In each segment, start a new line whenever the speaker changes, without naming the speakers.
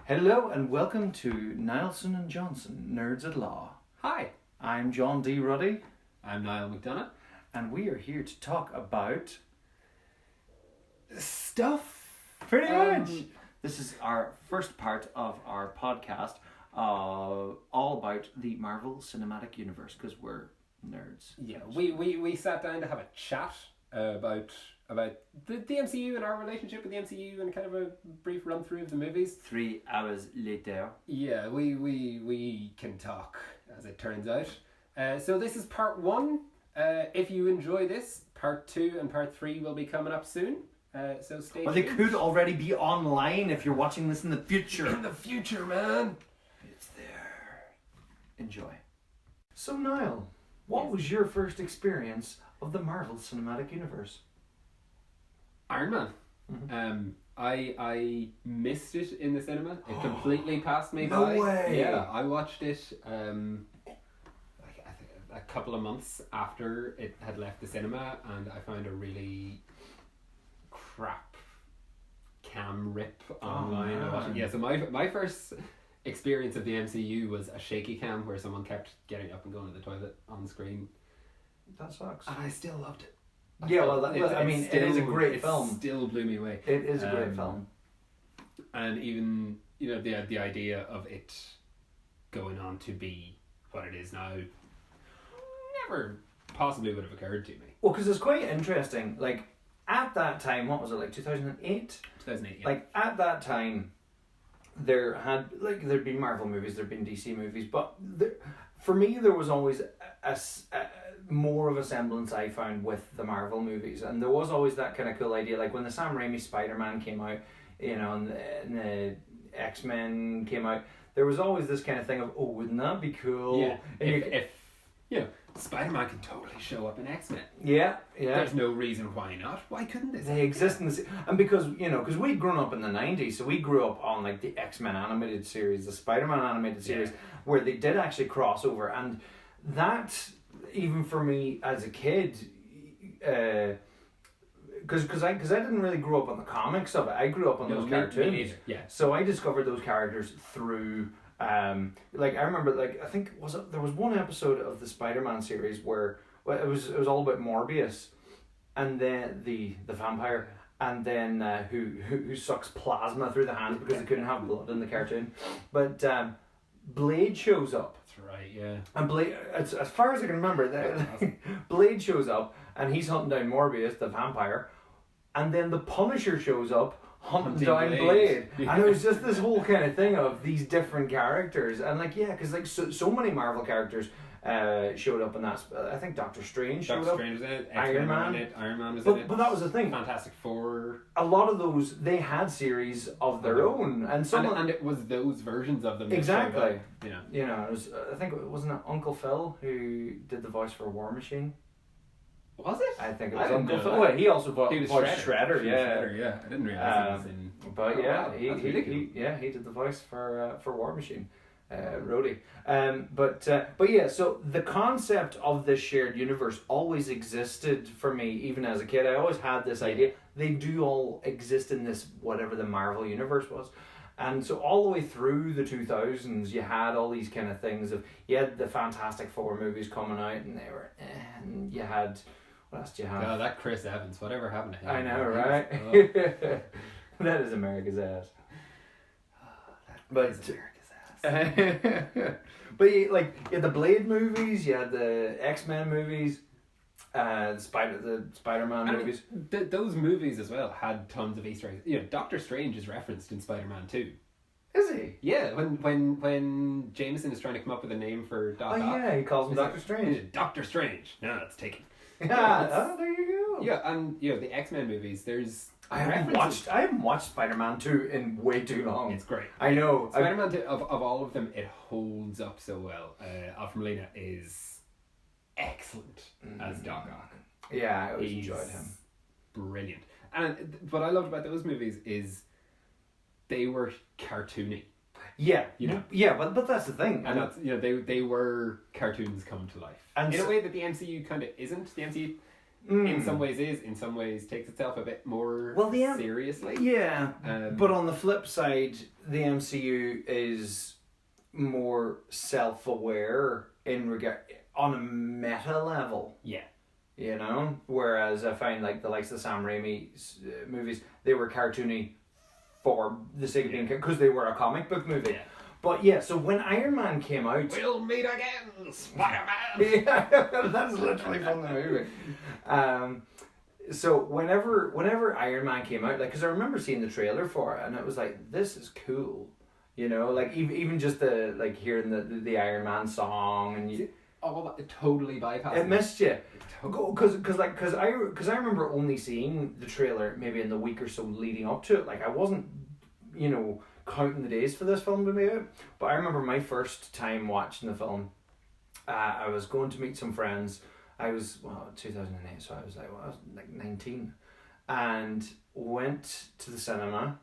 Hello and welcome to Niallson Johnson, Nerds at Law.
Hi,
I'm John D. Ruddy.
I'm Niall McDonough.
And we are here to talk about stuff, pretty much. This is our first part of our podcast, all about the Marvel Cinematic Universe, because we're nerds.
Yeah, we sat down to have a chat about the MCU and our relationship with the MCU and kind of a brief run through of the movies.
3 hours later.
Yeah, we can talk, as it turns out. So this is part 1. If you enjoy this, part 2 and part 3 will be coming up soon. So stay tuned.
Well, they could already be online if you're watching this in the future.
In the future, man.
It's there. Enjoy. So, Niall, what was your first experience of the Marvel Cinematic Universe?
Iron Man.
Mm-hmm.
I missed it in the cinema. It completely passed me
No
by.
way.
Yeah, I watched it I think a couple of months after it had left the cinema, and I found a really crap cam rip online. Yeah, so my first experience of the MCU was a shaky cam where someone kept getting up and going to the toilet on screen.
That sucks.
And I still loved it.
It is a great film.
It still blew me away.
It is a great film.
And even, the idea of it going on to be what it is now never possibly would have occurred to me.
Well, because it's quite interesting. Like, at that time, what was it, like 2008? 2008, yeah. Like, at that time, there'd been Marvel movies, there'd been DC movies, but for me, there was always a more of a semblance I found with the Marvel movies, and there was always that kind of cool idea, like when the Sam Raimi Spider-Man came out, and the X-Men came out, there was always this kind of thing of, oh, wouldn't that be cool?
Yeah, if Spider-Man can totally show up in X-Men.
Yeah.
There's no reason why not. Why couldn't this?
They exist in this, and because we'd grown up in the 90s, so we grew up on like the X-Men animated series, the Spider-Man animated series, where they did actually cross over, and that, even for me as a kid, because I didn't really grow up on the comics of it. I grew up on those cartoons.
Me neither. Yeah.
So I discovered those characters through I remember, I think there was one episode of the Spider-Man series where it was all about Morbius, and then the vampire, and then who sucks plasma through the hands because they couldn't have blood in the cartoon, but Blade shows up.
That's right, yeah. And
Blade, as far as I can remember, Blade shows up and he's hunting down Morbius, the vampire, and then the Punisher shows up hunting down Blade.
Yeah.
And it was just this whole kind of thing of these different characters, and because so many Marvel characters showed up in that. I think Doctor Strange showed up.
Strange was in it.
Iron Man.
Iron Man was in it.
But that was the thing.
Fantastic Four.
A lot of those, they had series of their own, and
it was those versions of them.
Exactly.
It
was. I think it wasn't Uncle Phil who did the voice for War Machine.
Was it?
I think it was Uncle Phil. Well, he also voiced Shredder.
Yeah. I didn't realize he was in.
But
he
did the voice for War Machine, Ruddy. So the concept of this shared universe always existed for me, even as a kid. I always had this idea they do all exist in this whatever the Marvel universe was. And so all the way through the 2000s, you had all these kind of things of, you had the Fantastic Four movies coming out, and they were, and you had, what else do you have?
Oh, that Chris Evans, whatever happened to him?
I know, right? That is America's ass.
That is America's ass.
But you had the Blade movies, you had the X-Men movies, the Spider-Man movies.
Those movies as well had tons of Easter eggs. Doctor Strange is referenced in Spider-Man 2.
Is he?
Yeah, when Jameson is trying to come up with a name for Doc Ock.
Oh yeah, he calls him Doctor Strange.
Doctor Strange. No, it's taken.
Yeah, there you go.
Yeah, and the X-Men movies, there's
I haven't watched Spider-Man 2 in way too long.
It's great.
I know.
Spider-Man 2, of all of them, it holds up so well. Alfred Molina is excellent as Doc Ock.
Yeah, I always enjoyed him.
Brilliant. And what I loved about those movies is they were cartoony.
Yeah, but that's the thing,
and that's they were cartoons come to life, and in a way that the MCU kind of isn't. The MCU, in some ways is, in some ways takes itself a bit more seriously.
Yeah, but on the flip side, the MCU is more self-aware in regard on a meta level.
Yeah.
You know, whereas I find like the likes of the Sam Raimi movies, they were cartoony for the sake of being, because they were a comic book movie.
Yeah.
But yeah, so when Iron Man came out,
we'll meet again, Spider-Man.
Yeah, that's literally from the movie. So whenever Iron Man came out, like, because I remember seeing the trailer for it, and it was like, this is cool, you know, like even just the like hearing the Iron Man song, and you,
it totally bypassed
it missed you, because I remember only seeing the trailer maybe in the week or so leading up to it. Like, I wasn't, you know, counting the days for this film to be out, but I remember my first time watching the film. I was going to meet some friends. I was 2008, so I was like 19, and went to the cinema,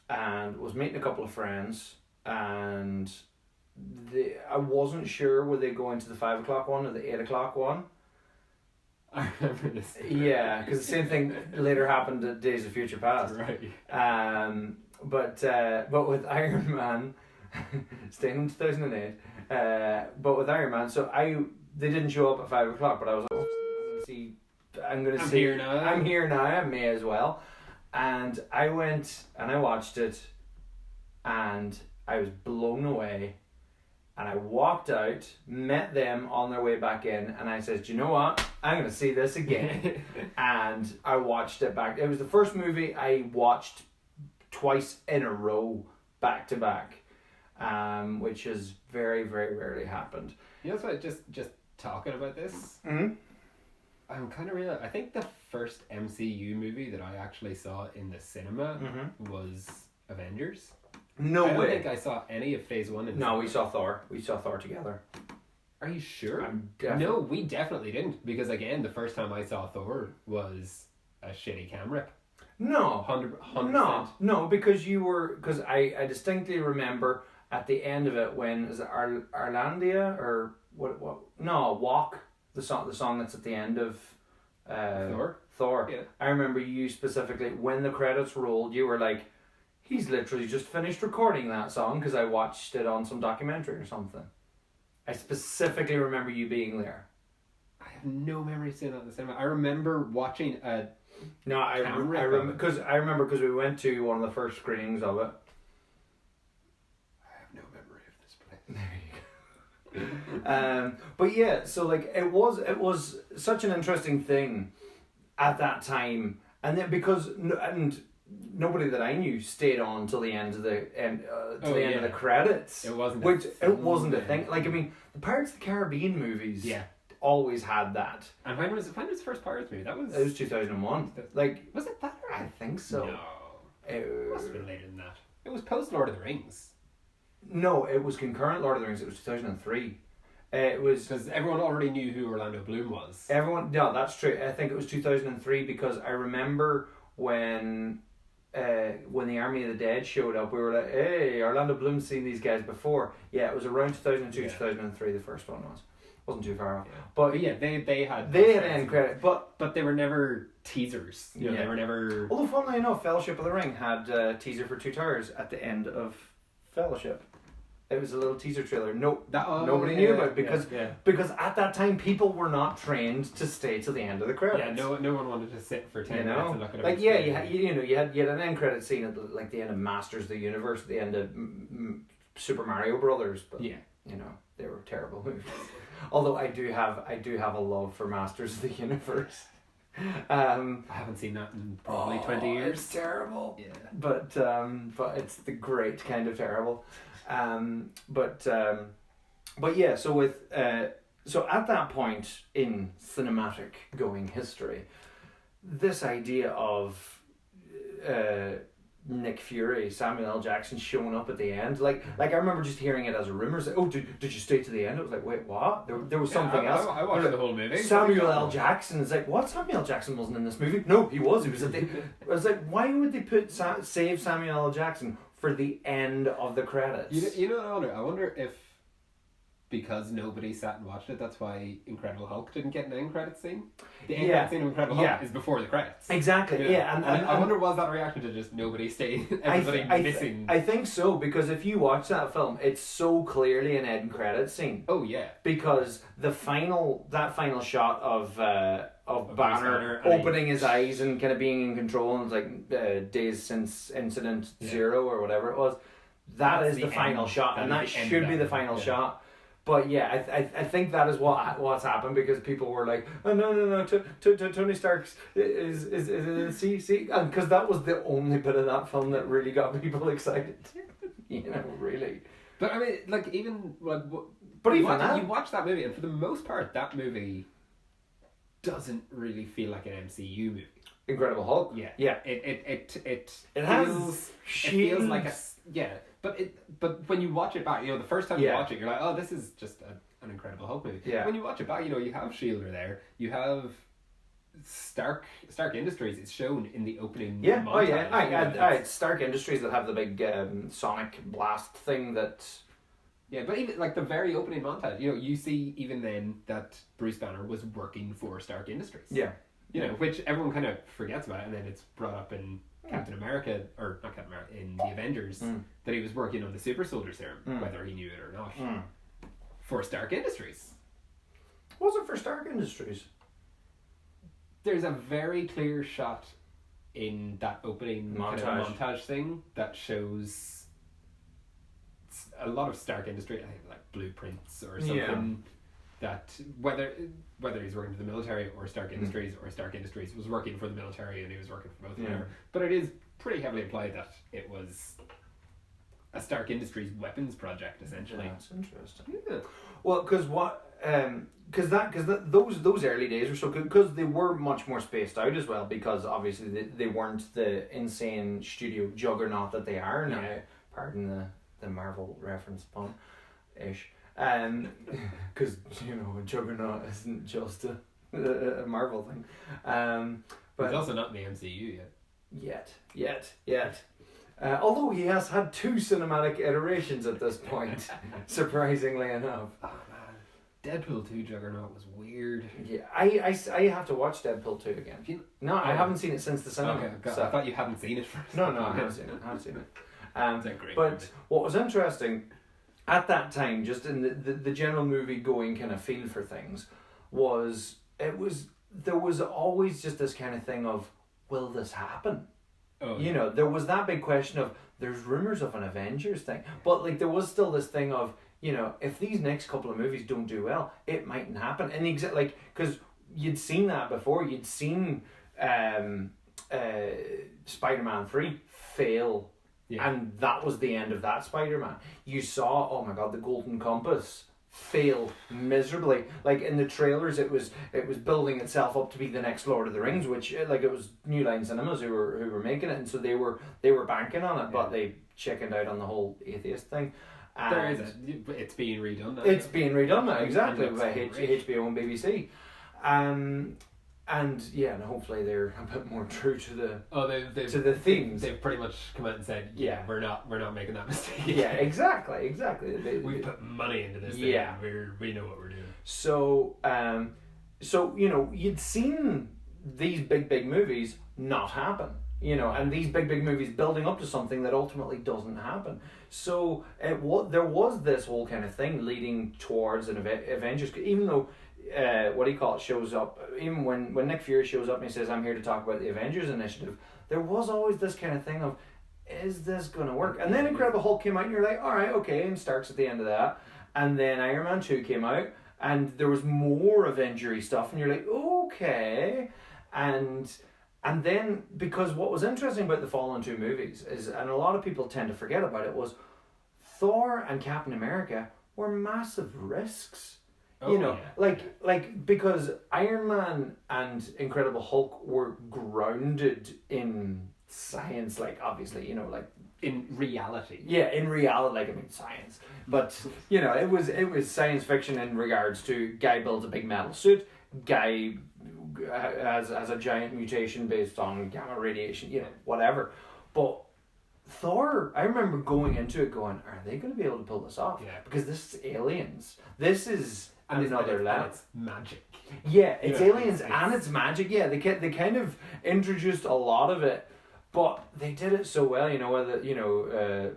and was meeting a couple of friends, and I wasn't sure were they going to the 5 o'clock one or the 8 o'clock one.
I remember this.
Yeah, because the same thing later happened at Days of Future Past.
Right.
But with Iron Man, staying in 2008. But with Iron Man, so they didn't show up at 5 o'clock, but I was like, I'm here now. I may as well. And I went and I watched it, and I was blown away. And I walked out, met them on their way back in, and I said, "Do you know what? I'm going to see this again." And I watched it back. It was the first movie I watched twice in a row, back to back, which has very, very rarely happened.
You know what? Just talking about this,
Mm-hmm.
I'm kind of realizing, I think the first MCU movie that I actually saw in the cinema was Avengers.
No way.
I don't think I saw any of Phase 1 in the cinema.
We saw Thor. We saw Thor together.
Are you sure?
No,
we definitely didn't, because again, the first time I saw Thor was a shitty cam rip.
No.
100%.
No, because I distinctly remember at the end of it when, is it Arlandia or what? No, Walk, the song that's at the end of Thor.
Yeah.
I remember you specifically, when the credits rolled, you were like, he's literally just finished recording that song, because I watched it on some documentary or something. I specifically remember you being there.
I have no memory of seeing that in the cinema. I remember watching a
No, I remember because we went to one of the first screenings of it.
I have no memory of this place.
There you go. But yeah, so like it was such an interesting thing at that time, and then because nobody that I knew stayed on till the end of the end of the credits.
It wasn't.
It wasn't a thing. Like, I mean, the Pirates of the Caribbean movies.
Yeah.
Always had that.
And when was the first Pirates movie? It
was 2001. Like,
was it that early?
I think so.
No, it must have been later than that. It was post Lord of the Rings.
No, it was concurrent Lord of the Rings. It was 2003. It was
because everyone already knew who Orlando Bloom was.
No, that's true. I think it was 2003 because I remember when the Army of the Dead showed up, we were like, "Hey, Orlando Bloom's seen these guys before." Yeah, it was around 2002, 2003. The first one wasn't too far off.
Yeah.
But
yeah, they had
end credit, but
they were never teasers. You know, they were never.
Although, funnily enough, Fellowship of the Ring had a teaser for Two Towers at the end of Fellowship. It was a little teaser trailer. Nobody knew about it because at that time people were not trained to stay till the end of the credits.
Yeah, no one wanted to sit for 10 minutes and look at it.
Like, you had an end credit scene at the end of Masters of the Universe, the end of Super Mario Brothers, but you know, they were terrible movies. Although I do have a love for Masters of the Universe.
I haven't seen that in probably 20 years.
It's terrible.
Yeah.
But it's the great kind of terrible. But yeah, so at that point in cinematic going history, this idea of Nick Fury, Samuel L. Jackson showing up at the end, like I remember just hearing it as a rumor. Like, oh, did you stay to the end? I was like, wait, what? There was something else.
I watched the whole movie.
Samuel L. Jackson is like, what? Samuel L. Jackson wasn't in this movie. No, he was. He was at the. I was like, why would they save Samuel L. Jackson for the end of the credits?
You know what I wonder? I wonder if because nobody sat and watched it, that's why Incredible Hulk didn't get an end credit scene. The end
Yeah.
credit scene of Incredible Hulk is before the credits.
Exactly. Yeah,
and I wonder, was that a reaction to just nobody staying, everybody missing?
I think so, because if you watch that film, it's so clearly an end credit scene.
Oh yeah.
Because that final shot of Banner
Banner
opening his eyes and kind of being in control, and it's like days since Incident Zero or whatever it was. That's the final shot, and that should be the final shot. But yeah, I think that is what's happened, because people were like, oh no, Tony Stark's is see, and because that was the only bit of that film that really got people excited, really.
But I mean, like, even like,
but
you
even
you watch that movie, and for the most part, that movie doesn't really feel like an MCU movie.
Incredible Hulk.
Yeah. It
has
feels like a But when you watch it back, the first time you watch it, you're like, oh, this is just an Incredible Hulk movie.
Yeah.
When you watch it back, you have Shielder there, you have Stark Industries. It's shown in the opening.
Yeah.
montage.
Oh yeah. It's Stark Industries that have the big sonic blast thing that.
Yeah, but even like the very opening montage, you see even then that Bruce Banner was working for Stark Industries.
Yeah.
Which everyone kind of forgets about, and then it's brought up in Captain America, or not Captain America, in the Avengers, that he was working on the super soldier serum, whether he knew it or not, for Stark Industries.
Was it for Stark Industries?
There's a very clear shot in that opening montage thing that shows a lot of Stark Industries, I think, like blueprints or something. Yeah. That whether he's working for the military or Stark Industries, or Stark Industries was working for the military and he was working for both. Yeah. But it is pretty heavily implied that it was a Stark Industries weapons project, essentially.
Yeah, that's interesting.
Yeah.
Well, those early days were so good, because they were much more spaced out as well, because obviously they weren't the insane studio juggernaut that they are now. Yeah. Pardon the Marvel reference pun, ish. Because a juggernaut isn't just a Marvel thing, but
he's also not in the MCU
yet. Although he has had 2 cinematic iterations at this point, surprisingly enough.
Oh man, Deadpool 2 Juggernaut was weird.
Yeah, I have to watch Deadpool 2 again. I haven't seen it since the cinema.
Okay, God, so I thought you hadn't seen it first.
No, I haven't seen it.
It's a great
but
movie.
What was interesting at that time, just in the general movie going kind of feel for things, there was always just this kind of thing of, will this happen? Oh, yeah. There was that big question of, there's rumors of an Avengers thing, but like there was still this thing of, if these next couple of movies don't do well, it mightn't happen. And because you'd seen that before, you'd seen Spider-Man 3 fail. Yeah. And that was the end of that Spider-Man. You saw, oh my God, the Golden Compass fail miserably. Like in the trailers, it was building itself up to be the next Lord of the Rings, which it was New Line Cinemas who were making it, and so they were banking on it, but they chickened out on the the atheist thing. And
it's being redone now.
It's being redone now, exactly, by HBO and BBC. And hopefully they're a bit more true to the themes.
They've pretty much come out and said, we're not making that mistake.
Yeah, exactly.
We put money into this thing. Yeah, we know what we're doing.
So you'd seen these big movies not happen, and these big movies building up to something that ultimately doesn't happen. So there was this whole kind of thing leading towards an Avengers, even though. Shows up, even when Nick Fury shows up and he says, I'm here to talk about the Avengers Initiative, there was always this kind of thing of, is this going to work? And then Incredible Hulk came out and you're like, alright, okay, and Stark's at the end of that. And then Iron Man 2 came out and there was more Avenger-y stuff and you're like, okay. And then, because what was interesting about the following 2 movies is, and a lot of people tend to forget about it, was Thor and Captain America were massive risks. Because Iron Man and Incredible Hulk were grounded in science, obviously,
in reality.
Yeah, in reality, science. But, it was science fiction in regards to guy builds a big metal suit, guy has a giant mutation based on gamma radiation, whatever. But Thor, I remember going into it going, are they going to be able to pull this off?
Yeah.
Because this is aliens. This is another level.
It's magic.
Yeah, it's aliens
it's
and it's magic. Yeah, they kind of introduced a lot of it, but they did it so well.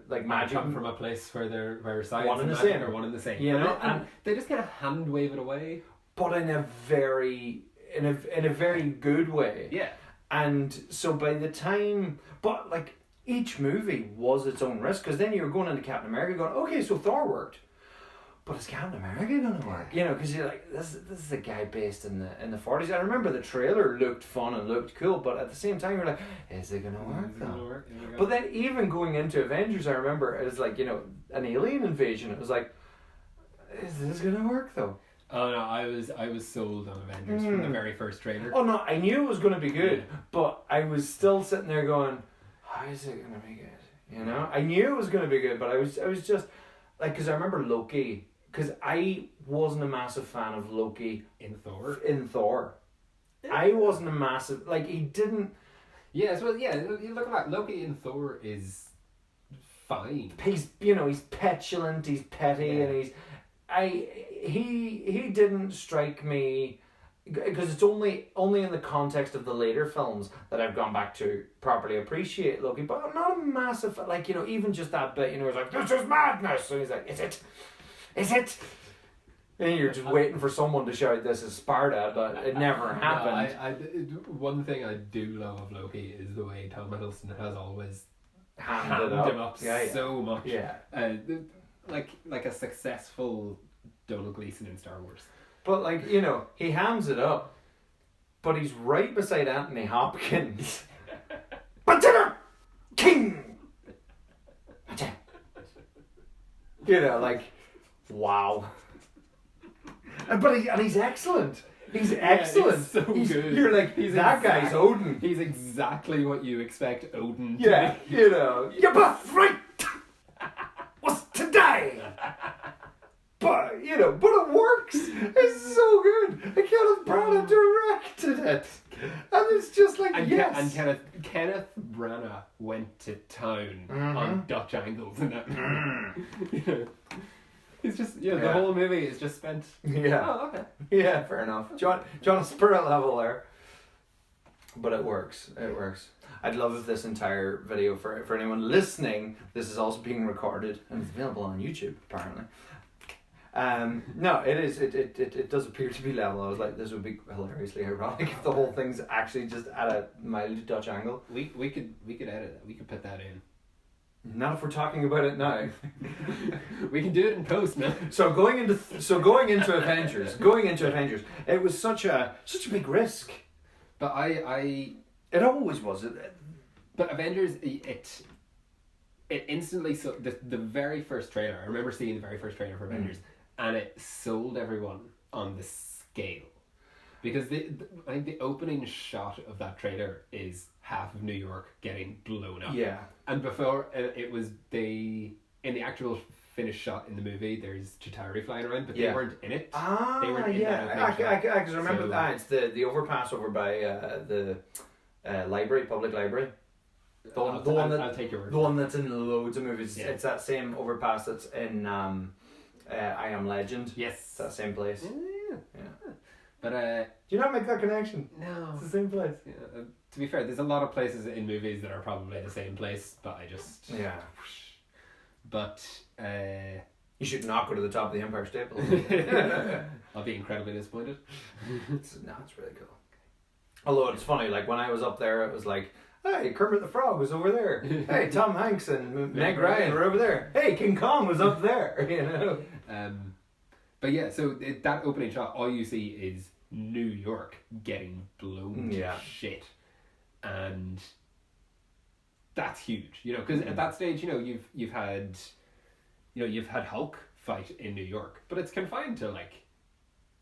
Like magic
come from a place where science
one and
and
the
magic
same.
are one and the same.
You know,
and they just kind of hand wave it away.
but in a very good way.
Yeah.
And so by the time, but like each movie was its own risk, because then you were going into Captain America going, okay, so Thor worked, but is Captain America gonna work? You know, because you're like, this is a guy based in the 40s. I remember the trailer looked fun and looked cool, but at the same time you're like, is it gonna work though? But then even going into Avengers, I remember it was like, you know, an alien invasion. It was like, is this gonna work though?
Oh no, I was sold on Avengers from the very first trailer.
Oh no, I knew it was going to be good, but I was still sitting there going, how is it going to be good? You know, I knew it was going to be good, but I was just like, because I remember Loki, because I wasn't a massive fan of Loki
in Thor.
I wasn't a massive, like, he didn't.
Yeah, well, yeah. You look at that. Loki in Thor is fine.
He's petulant, he's petty, and he didn't strike me, because it's only in the context of the later films that I've gone back to properly appreciate Loki. But I'm not a massive, like, you know, even just that bit, you know, it's like, this is madness, and he's like, is it? And you're just waiting for someone to shout, this is Sparta, but it never happened.
One thing I do love of Loki is the way Tom Hiddleston has always
Hammed
him up so much.
Yeah.
Like a successful Donald Gleason in Star Wars.
But, like, you know, he hams it up, but he's right beside Anthony Hopkins. Consider King! You know, like, wow. But he's excellent. He's excellent.
He's so good.
You're like, guy's Odin.
He's exactly what you expect Odin to
Yeah,
be.
you know. Your birthright was today. But it works. It's so good. And Kenneth Branagh directed it. And it's just like, yes.
And Kenneth Branagh went to town on Dutch angles in that movie. It's just, the whole movie is just spent.
Yeah.
Oh, okay.
Yeah, fair enough. John spirit level there. But it works. I'd love if this entire video, for anyone listening, this is also being recorded and it's available on YouTube, apparently. No, it is. It does appear to be level. I was like, this would be hilariously ironic if the whole thing's actually just at a mild Dutch angle.
We could edit it. We could put that in.
Not if we're talking about it now.
We can do it in post, man.
So going into Avengers, it was such a big risk.
But
it always was.
But Avengers, it instantly, so the very first trailer. I remember seeing the very first trailer for Avengers, and it sold everyone on the scale, because I think the opening shot of that trailer is half of New York getting blown up.
Yeah.
And before it was in the actual finished shot in the movie, there's Chitauri flying around, but they weren't in it. They weren't in that
I can remember that. It's the overpass over by the library, public library.
I'll take your word.
The one that's in loads of movies.
Yeah.
It's that same overpass that's in I Am Legend.
Yes.
It's that same place.
Yeah. But
do you not make that connection?
No.
It's the same place.
Yeah. To be fair, there's a lot of places in movies that are probably the same place, but I just...
Yeah.
But...
You should not go to the top of the Empire State Building.
I'll be incredibly disappointed.
It's really cool. Although it's funny, like when I was up there, it was like, hey, Kermit the Frog was over there. Hey, Tom Hanks and Meg Ryan were over there. Hey, King Kong was up there. You know.
But yeah, so that opening shot, all you see is New York getting blown to shit, and that's huge. You know, because at that stage, you've had Hulk fight in New York, but it's confined to like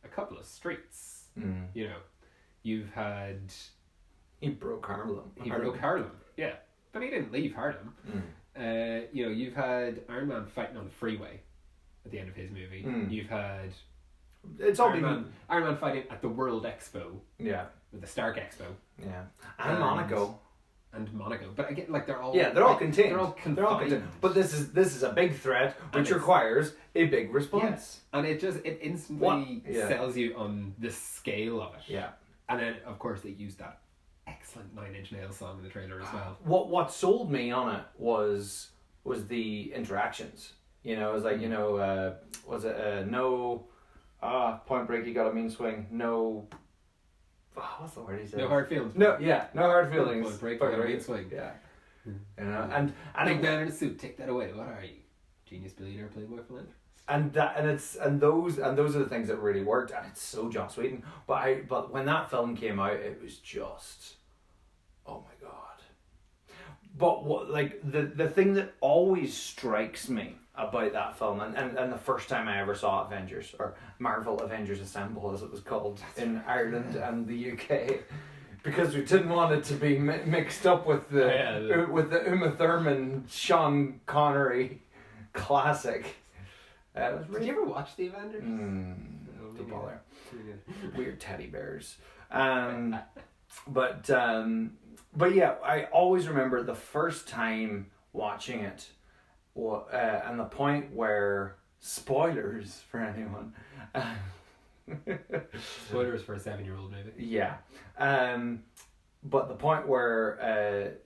a couple of streets. You know, you've had.
He broke Harlem.
Yeah. But he didn't leave Harlem. You've had Iron Man fighting on the freeway at the end of his movie. You've had Iron Man fighting at the World Expo.
Yeah.
With the Stark Expo.
Yeah. And Monaco.
and Monaco, but again, like they're all
contained.
They're all confined.
But this is a big threat which requires a big response.
And it instantly sells you on the scale of it.
Yeah.
And then of course they used that excellent Nine Inch Nails song in the trailer as well.
What sold me on it was the interactions. You know, it was like, you know, was it no Point Break, you got a mean swing, no what's the word he said?
No hard feelings.
No hard feelings.
Point Break, you got a mean swing.
Yeah. You know, and
big man in a suit, take that away. What are you? Genius billionaire playboy philanthropist.
And those are the things that really worked, and it's so Joss Whedon. But when that film came out, it was just, oh my god. But what, like, the thing that always strikes me about that film, and the first time I ever saw Avengers, or Marvel Avengers Assemble as it was called in Ireland and the UK, because we didn't want it to be mixed up with the Uma Thurman, Sean Connery classic.
Did you ever watch the Avengers?
Don't bother. Weird teddy bears. But yeah, I always remember the first time watching it, and the point where, spoilers for anyone.
Spoilers for a 7-year-old maybe.
Yeah. But the point where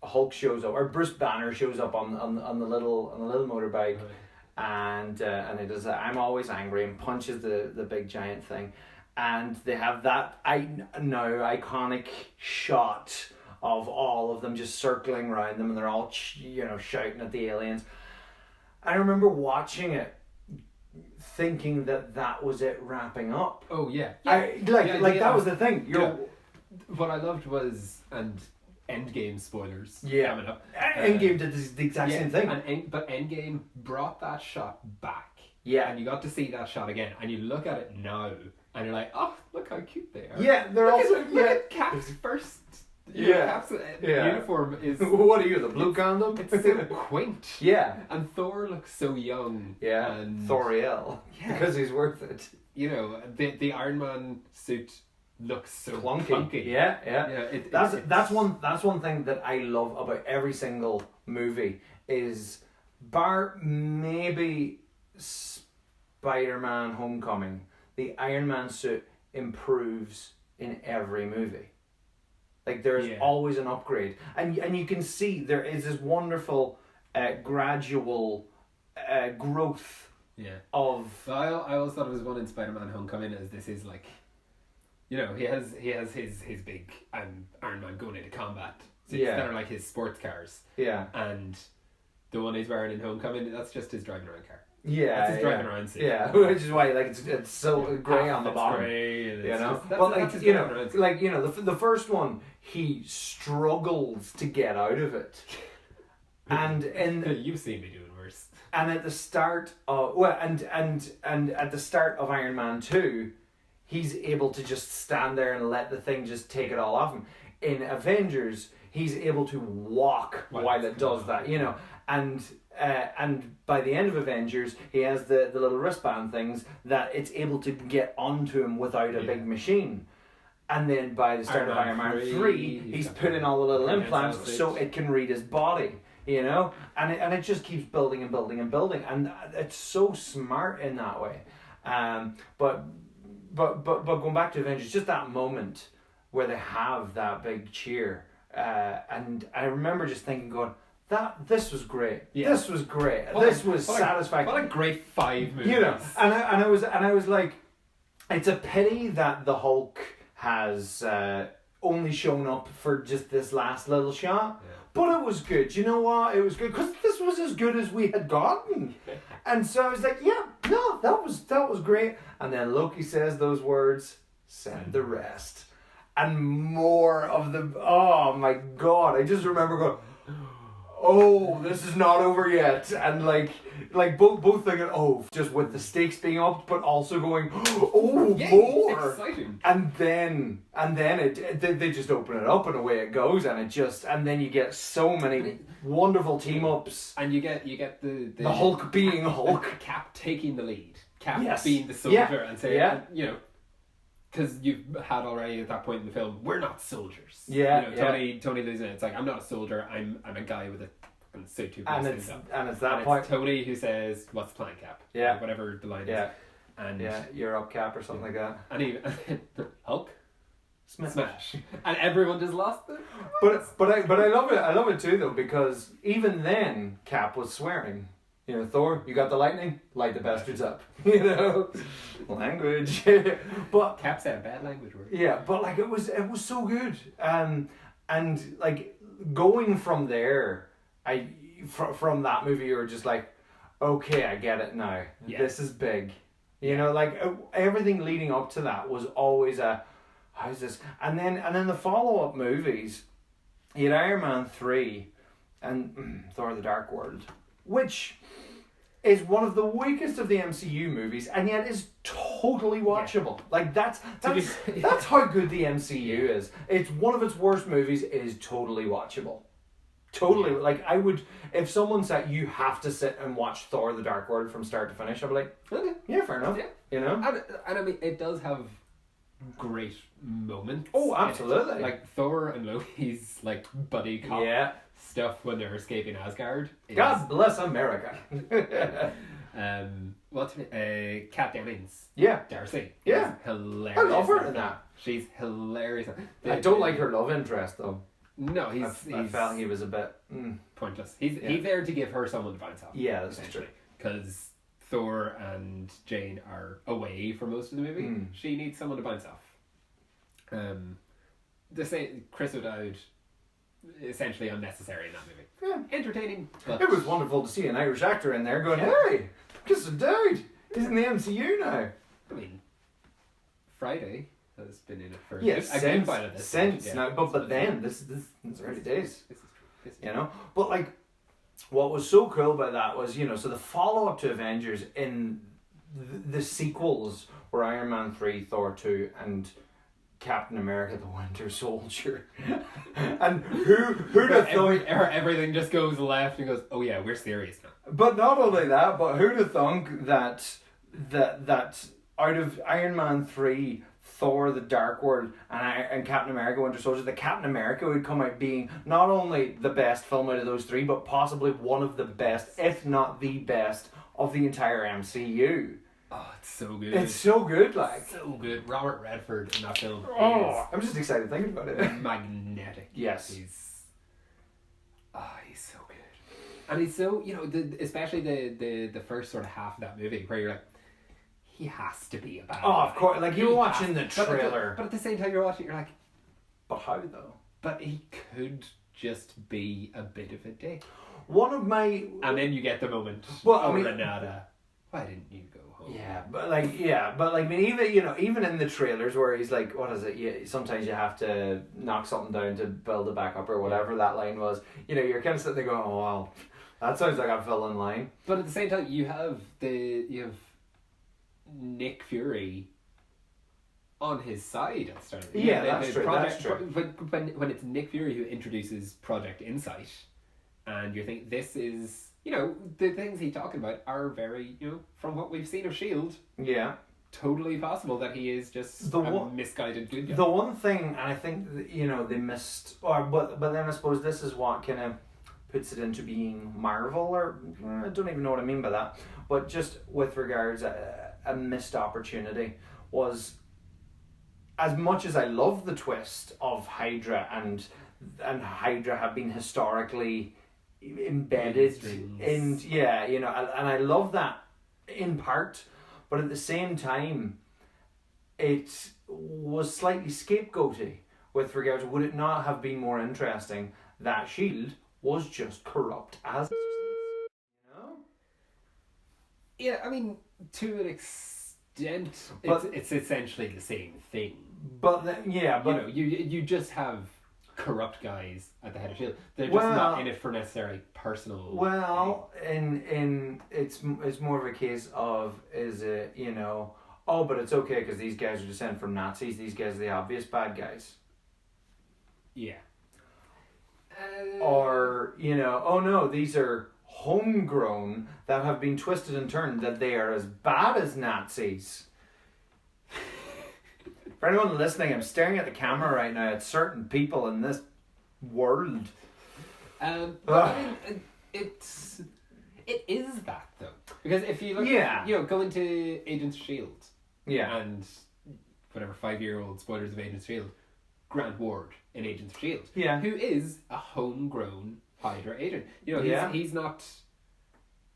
Hulk shows up, or Bruce Banner shows up on the little motorbike.
Right.
And he does that I'm always angry and punches the big giant thing, and they have that iconic shot of all of them just circling around them, and they're all shouting at the aliens. I remember watching it thinking that was it wrapping up.
Oh yeah.
That was the thing.
What I loved was, and Endgame spoilers coming up.
Endgame did the exact same thing.
But Endgame brought that shot back.
Yeah.
And you got to see that shot again. And you look at it now, and you're like, oh, look how cute they are.
Yeah, look
at Cap's first. Cap's uniform is.
What are you, the blue condom?
It's so quaint.
Yeah.
And Thor looks so young.
Yeah.
And
Thoriel.
Yeah.
Because he's worth it.
You know, the Iron Man suit looks so
clunky. Yeah. That's one thing that I love about every single movie is, bar maybe Spider-Man Homecoming, the Iron Man suit improves in every movie. Like there's always an upgrade, and you can see there is this wonderful gradual growth.
Yeah.
Of.
I always thought it was one in Spider-Man Homecoming, as this is like, you know, he has his big Iron Man going into combat. So that are like his sports cars. Yeah. And the one he's wearing in Homecoming, that's just his driving around car.
Yeah.
That's his driving around suit.
Yeah. Which is why it's so grey on the bottom.
Grey, and it's
but the first one, he struggles to get out of it. And
you've seen me doing worse.
And at the start of and at the start of Iron Man 2, he's able to just stand there and let the thing just take it all off him. In Avengers, he's able to walk while it does that, you know. And by the end of Avengers, he has the little wristband things that it's able to get onto him without a big machine. And then by the start of Iron Man 3, he's put in all the little implants so it can read his body, you know? And it just keeps building and building and building. And it's so smart in that way. But going back to Avengers, just that moment where they have that big cheer. And I remember just thinking, this was great. Yeah. This was great. This was satisfying.
What a great 5 movies.
You know, and I was like, it's a pity that the Hulk has only shown up for just this last little shot. Yeah. But it was good. You know what? It was good because this was as good as we had gotten. And so I was like, that was great. And then Loki says those words, send the rest. And more of the, oh my God. I just remember going, oh, this is not over yet. And like both thinking, oh, just with the stakes being up, but also going, oh, more.
Exciting.
And then they just open it up and away it goes, and then you get so many wonderful team ups.
And you get the
Hulk being Hulk.
Cap taking the lead. Cap being the soldier and saying, you know, because you've had already at that point in the film, we're not soldiers.
Yeah,
you know, Tony losing it. It's like, I'm not a soldier. I'm a guy with a fucking suit who
and
blows
it's
things up.
and it's that
And
point.
it's Tony who says, "What's the plan, Cap?"
Yeah.
Or whatever the line
Yeah,
is. And
you're up, Cap, or something like that.
and he Hulk
Smash.
and everyone just lost it.
But I love it. I love it too though, because even then Cap was swearing. You know, Thor, you got the lightning, light the bastards up. You know, language. But
Cap said a bad language word.
yeah, but like it was so good. And like going from there, from that movie, you were just like, okay, I get it now.
Yeah.
This is big. You know, like everything leading up to that was always how's this? And then the follow-up movies, you had Iron Man 3 and Thor: The Dark World, which is one of the weakest of the MCU movies, and yet is totally watchable. Yeah. Like that's how good the MCU is. It's one of its worst movies. It is totally watchable. Totally, like I would, if someone said you have to sit and watch Thor: The Dark World from start to finish, I'd be like, okay, yeah, fair enough. Yeah. You know,
and I mean, it does have great moments.
Oh, absolutely.
Like Thor and Loki's like buddy cop stuff when they're escaping Asgard.
God bless America.
What's Kat Dennings?
Yeah,
Darcy.
Yeah,
hilarious.
I love her in that.
She's hilarious.
I don't like her love interest though.
No,
I felt he was a bit
pointless. He's there to give her someone to bounce off.
Yeah, that's true.
Because Thor and Jane are away for most of the movie. She needs someone to bounce off. The same Chris O'Dowd, essentially unnecessary in that movie. Yeah, entertaining. But
it was wonderful to see an Irish actor in there going, "Hey, Chris O'Dowd, he's in the MCU now."
I mean, Friday has been in it for
a
good bit of this.
Since now, but then this early days. This is true. You know, but like, what was so cool about that was, you know, so the follow up to Avengers in the sequels were Iron Man 3, Thor 2, and Captain America: The Winter Soldier. And who'd have thunk
everything just goes left and goes, oh yeah, we're serious now.
But not only that, but who'd have thunk that out of Iron Man 3, Thor: The Dark World, and Captain America: Winter Soldier, that Captain America would come out being not only the best film out of those three, but possibly one of the best, if not the best, of the entire MCU.
Oh, it's so good.
It's so good, like.
So good. Robert Redford in that film.
Oh, I'm just excited thinking about it.
Magnetic.
Yes.
He's so good. And he's so, you know, especially the first sort of half of that movie where you're like, he has to be a bad guy.
Of course. Like, you're watching the trailer.
But at the same time you're watching, you're like,
but how though?
But he could just be a bit of a dick.
One of my...
And then you get the moment.
Well, I mean...
Renata, why didn't you go home?
Yeah, but I mean, even in the trailers where he's like, what is it? Yeah, sometimes you have to knock something down to build it back up or whatever that line was. You know, you're kind of sitting there going, oh wow, that sounds like I fell in line.
But at the same time, you have Nick Fury on his side at the start.
Yeah, that's true. That's true.
But when it's Nick Fury who introduces Project Insight, and you think this is, you know, the things he's talking about are very, you know, from what we've seen of S.H.I.E.L.D.
Yeah.
Totally possible that he is just a misguided good guy.
The one thing, and I think that, you know, they missed, but then I suppose this is what kind of puts it into being Marvel, or I don't even know what I mean by that, but just with regards a missed opportunity was, as much as I love the twist of Hydra and Hydra have been historically embedded in, yeah, you know, and I love that in part, but at the same time it was slightly scapegoaty with regards to, would it not have been more interesting that S.H.I.E.L.D. was just corrupt as, you know?
Yeah, I mean, to an extent, it's essentially the same thing. But you know, you just have corrupt guys at the head of S.H.I.E.L.D. They're just not in it for necessarily personal.
Well, in it's more of a case of, is it, you know, oh, but it's okay because these guys are descended from Nazis. These guys are the obvious bad guys.
Yeah.
Or, you know, oh no, these are homegrown that have been twisted and turned that they are as bad as Nazis. For anyone listening, I'm staring at the camera right now at certain people in this world.
But I mean, it is that though, because if you look, go into Agents of Shield, and whatever 5-year-old spoilers of Agents of Shield, Grant Ward in Agents of Shield, who is a homegrown Hydra agent. He's not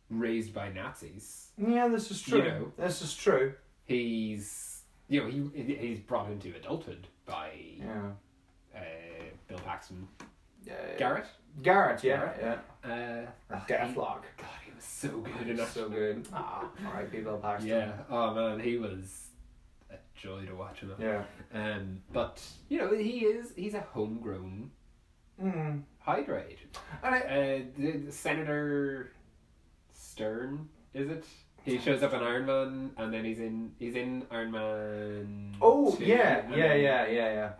raised by Nazis.
Yeah, this is true. This is true.
He's he's brought into adulthood by Bill Paxton. Garrett,
Deathlock.
God, he was so good in that.
So good. Alright, Bill Paxton.
Yeah. Oh man, he was a joy to watch him.
Yeah.
But he's a homegrown Hydra agent. And the Senator Stern, is it? He shows up in Iron Man, and then he's in Iron Man.
Oh
2,
yeah.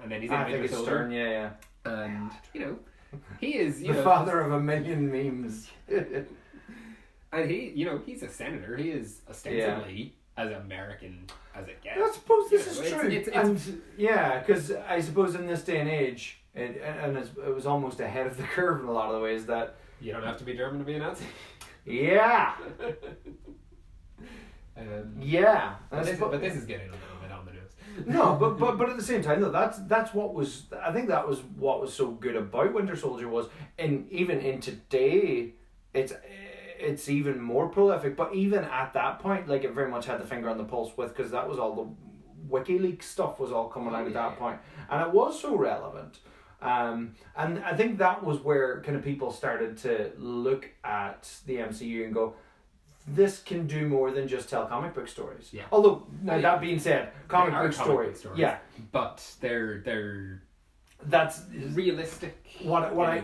And then he's in Winter Soldier.
Stern, yeah.
And he is
the father of a million memes.
And he's a senator. He is ostensibly as American as it gets.
I suppose this is true. Because I suppose in this day and age, it was almost ahead of the curve in a lot of the ways that
you don't have to be German to be a Nazi.
Yeah.
But this is getting a little bit on the nose.
No, but at the same time, though, that's what was. I think that was what was so good about Winter Soldier was, and even in today, it's even more prolific. But even at that point, like it very much had the finger on the pulse with, because that was all the WikiLeaks stuff was all coming out at that point, and it was so relevant. And I think that was where kind of people started to look at the MCU and go, this can do more than just tell comic book stories.
Yeah.
Although, now that being said, comic book stories. Yeah.
But they're
that's
realistic.
What I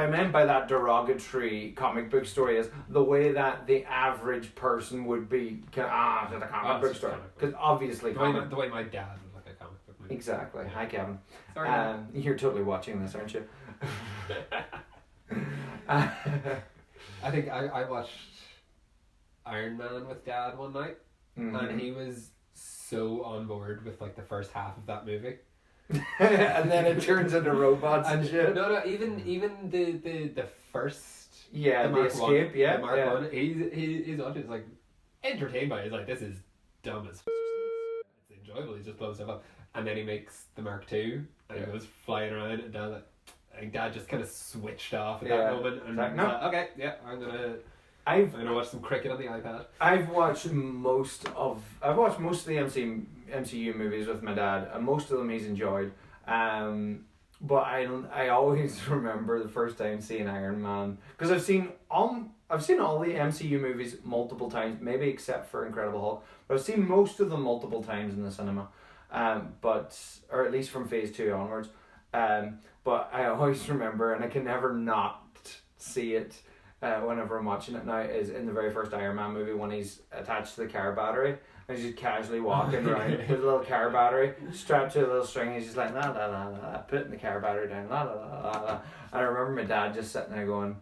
meant by that derogatory comic book story is the way that the average person would be it's a comic book story. Because obviously
the way my dad would look at comic book movies.
Exactly. Hi Kevin.
Sorry.
You're totally watching this, aren't you?
I think I watched Iron Man with Dad one night, and he was so on board with like the first half of that movie.
And then it turns into robots and shit.
No, even the first
the escape,
the Mark 1, he's on it, it's like entertained by it. He's like, this is dumb as it's enjoyable, he just blows stuff up. And then he makes the Mark 2 and he goes flying around, and Dad, I think Dad just kind of switched off at that moment and was like, okay, I'm gonna watch some cricket on the iPad. I've watched
most of the MCU movies with my dad, and most of them he's enjoyed. But I always remember the first time seeing Iron Man, because I've seen all the MCU movies multiple times, maybe except for Incredible Hulk, but I've seen most of them multiple times in the cinema. Or at least from Phase 2 onwards. But I always remember, and I can never not see it. Whenever I'm watching it now, is in the very first Iron Man movie when he's attached to the car battery and he's just casually walking around with a little car battery strapped to a little string. He's just like la la la la, putting the car battery down, la la la la la. And I remember my dad just sitting there going,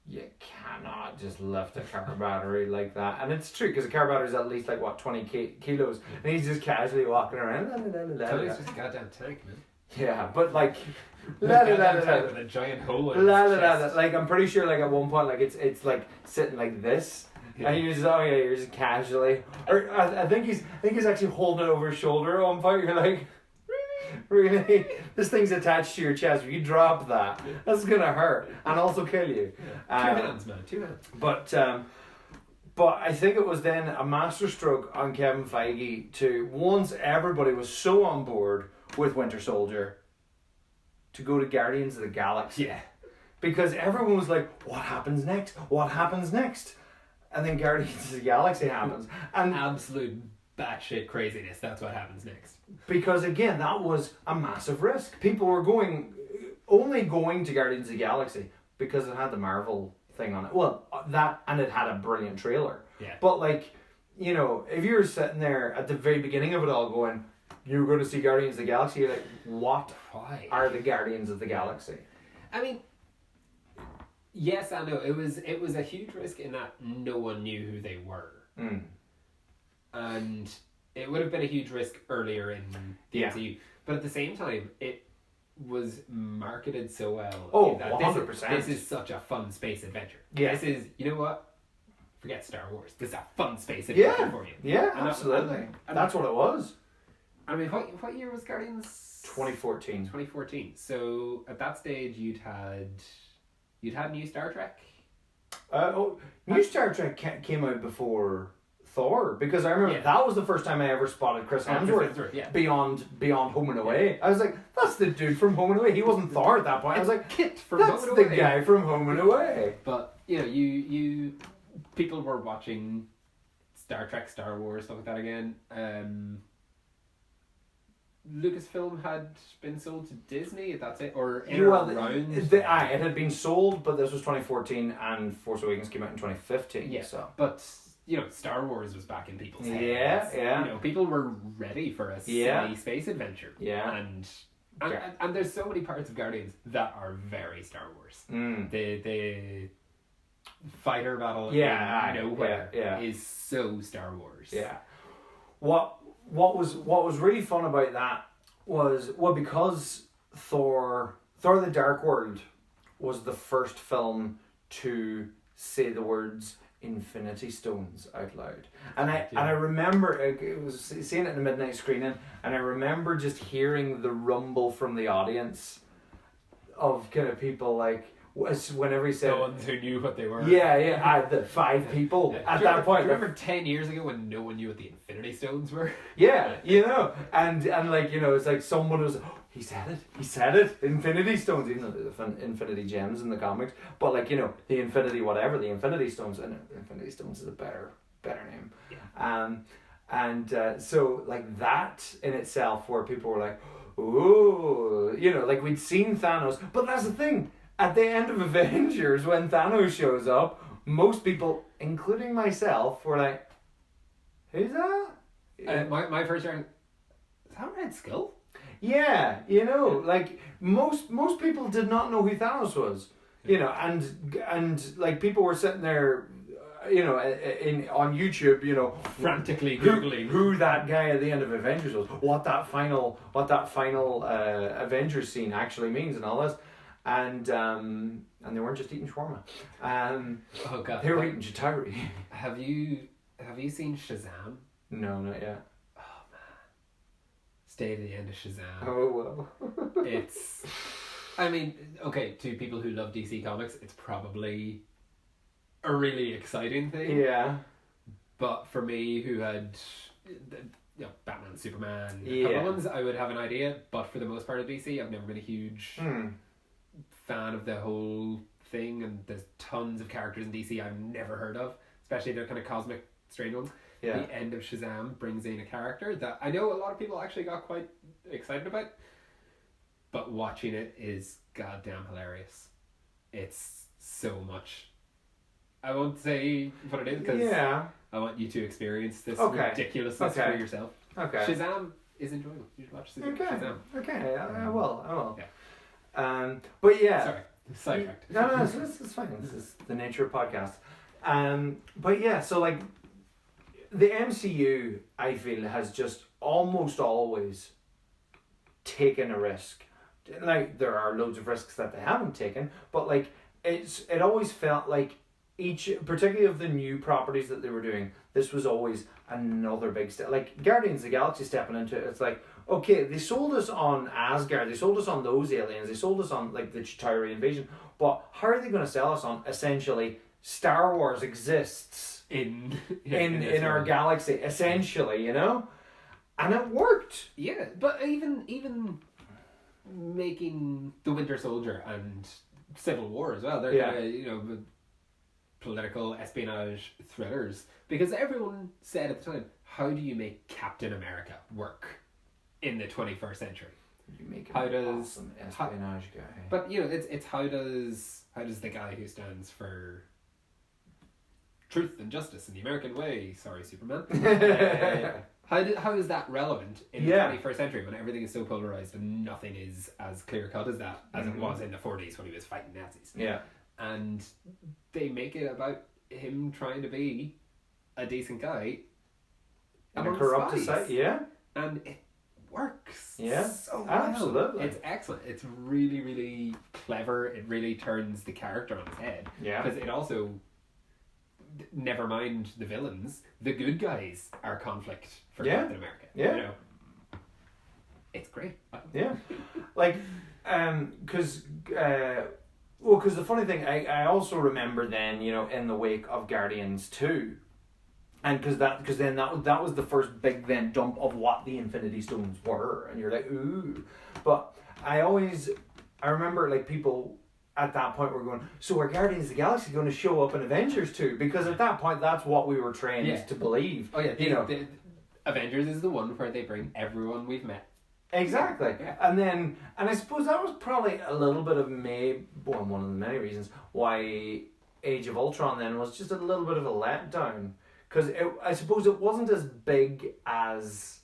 you cannot just lift a car battery like that. And it's true, because a car battery is at least like 20 kilos, and he's just casually walking around.
It's just a goddamn tank, man.
Yeah, but like
with a giant hole in his chest.
Like I'm pretty sure like at one point like it's like sitting like this, and you're just casually, or I think he's actually holding it over his shoulder at one point. You're like, really? This thing's attached to your chest. If you drop that, that's gonna hurt and also kill you.
Yeah. 2 hands, man. 2 hands.
But I think it was then a masterstroke on Kevin Feige to, once everybody was so on board with Winter Soldier, to go to Guardians of the Galaxy.
Yeah.
Because everyone was like, what happens next? What happens next? And then Guardians of the Galaxy happens. And
absolute batshit craziness. That's what happens next.
Because again, that was a massive risk. People were only going to Guardians of the Galaxy because it had the Marvel thing on it. Well, that, and it had a brilliant trailer.
Yeah.
But like, if you were sitting there at the very beginning of it all going, you're going to see Guardians of the Galaxy, you're like, what are the Guardians of the Galaxy?
I mean, yes, I know. It was a huge risk in that no one knew who they were.
Mm.
And it would have been a huge risk earlier in the
Yeah.
MCU, but at the same time, it was marketed so well.
Oh,
that
100%.
This is such a fun space adventure.
Yeah.
This is, you know what? Forget Star Wars. This is a fun space adventure
Yeah.
for you.
Yeah,
And
absolutely.
and
That's what it was.
I mean, what year was Guardians?
2014.
2014. So at that stage, you'd had new Star Trek.
New Star Trek came out before Thor, because I remember that was the first time I ever spotted Chris Hemsworth beyond Home and Away. I was like, that's the dude from Home and Away. He wasn't Thor at that point. I was like,
Kit from
that's
Home
the
and Away.
guy from Home and Away.
But you people were watching Star Trek, Star Wars, stuff like that again. Lucasfilm had been sold to Disney at that time, or around.
It had been sold, but this was 2014, and Force Awakens came out in 2015.
Yeah,
so.
But Star Wars was back in people's heads.
Yeah.
People were ready for a silly space adventure.
Yeah.
And there's so many parts of Guardians that are very Star Wars. The fighter battle in nowhere is so Star Wars.
Yeah. What was really fun about that was, because Thor the Dark World was the first film to say the words Infinity Stones out loud. And I remember it was seeing it in a midnight screening, and I remember just hearing the rumble from the audience of kind of people like, whenever he said
the ones who knew what they were.
The 5 people at that point.
Do you remember 10 years ago when no one knew what the Infinity Stones were?
Yeah, and like, it's like someone was, he said it, Infinity Stones, even though there's Infinity Gems in the comics, but like, the Infinity whatever, the Infinity Stones, and Infinity Stones is a better name.
Yeah.
So like that in itself, where people were like, ooh, like we'd seen Thanos, but that's the thing. At the end of Avengers, when Thanos shows up, most people, including myself, were like, who's that?
My first round, is that Red Skull?
Yeah, like most people did not know who Thanos was. And like people were sitting there, on YouTube,
frantically googling
who that guy at the end of Avengers was, what that final Avengers scene actually means, and all this. And they weren't just eating shawarma.
Oh god,
they were eating Chitauri.
Have you seen Shazam?
No, not yet.
Oh man, stay to the end of Shazam.
Oh well.
It's, I mean, okay, to people who love DC Comics, it's probably a really exciting thing.
Yeah.
But for me, who had Batman, Superman, a couple of ones, I would have an idea. But for the most part of DC, I've never been a huge fan of the whole thing, and there's tons of characters in DC I've never heard of, especially the kind of cosmic strange ones.
Yeah.
The end of Shazam brings in a character that I know a lot of people actually got quite excited about, but watching it is goddamn hilarious. It's so much. I won't say what it is because I want you to experience this ridiculousness for yourself.
Okay.
Shazam is enjoyable. You should watch Shazam.
Okay, I will.
Yeah.
But yeah.
Sorry, sidetracked.
No, it's fine. This is the nature of podcast. But yeah, so like the MCU, I feel, has just almost always taken a risk. Like there are loads of risks that they haven't taken, but like it always felt like each, particularly of the new properties that they were doing, this was always another big step. Like Guardians of the Galaxy stepping into it, it's like, okay, they sold us on Asgard, they sold us on those aliens, they sold us on like the Chitauri invasion, but how are they going to sell us on essentially Star Wars exists in our galaxy, essentially, and it worked.
Yeah, but even making the Winter Soldier and Civil War as well, they're kind of, political espionage thrillers, because everyone said at the time, how do you make Captain America work in the 21st century?
You make an awesome espionage guy.
But it's how does the guy who stands for truth and justice in the American way, sorry Superman, how is that relevant in the 21st century when everything is so polarized and nothing is as clear cut as that as it was in the 40s when he was fighting Nazis?
Yeah.
And they make it about him trying to be a decent guy
in a
among
corrupt
spies.
society. Yeah,
And it works.
Yeah,
so well.
absolutely.
It's excellent. It's really, really clever. It really turns the character on its head.
Yeah.
Because it also, never mind the villains, the good guys are conflict for
Yeah.
Captain America.
Yeah.
You know? It's great.
Yeah, like, because the funny thing, I also remember then, you know, in the wake of Guardians 2, and because then that was the first big then dump of what the Infinity Stones were, and you're like, ooh, but I remember like people at that point were going, so are Guardians of the Galaxy going to show up in Avengers 2? Because at that point that's what we were trained to believe.
Oh yeah,
the
Avengers is the one where they bring everyone we've met.
Exactly.
Yeah.
And I suppose that was probably a little bit of one of the many reasons why Age of Ultron then was just a little bit of a letdown. Because I suppose it wasn't as big as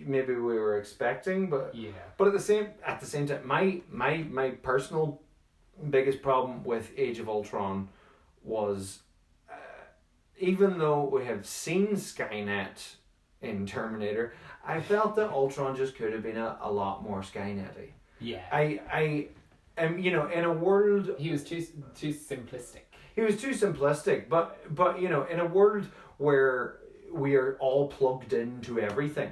maybe we were expecting, but at the same time, my personal biggest problem with Age of Ultron was, even though we have seen Skynet in Terminator, I felt that Ultron just could have been a lot more Skynet-y.
Yeah.
I you know, in a world...
He was too simplistic.
He was too simplistic, but you know, in a world where we are all plugged into everything,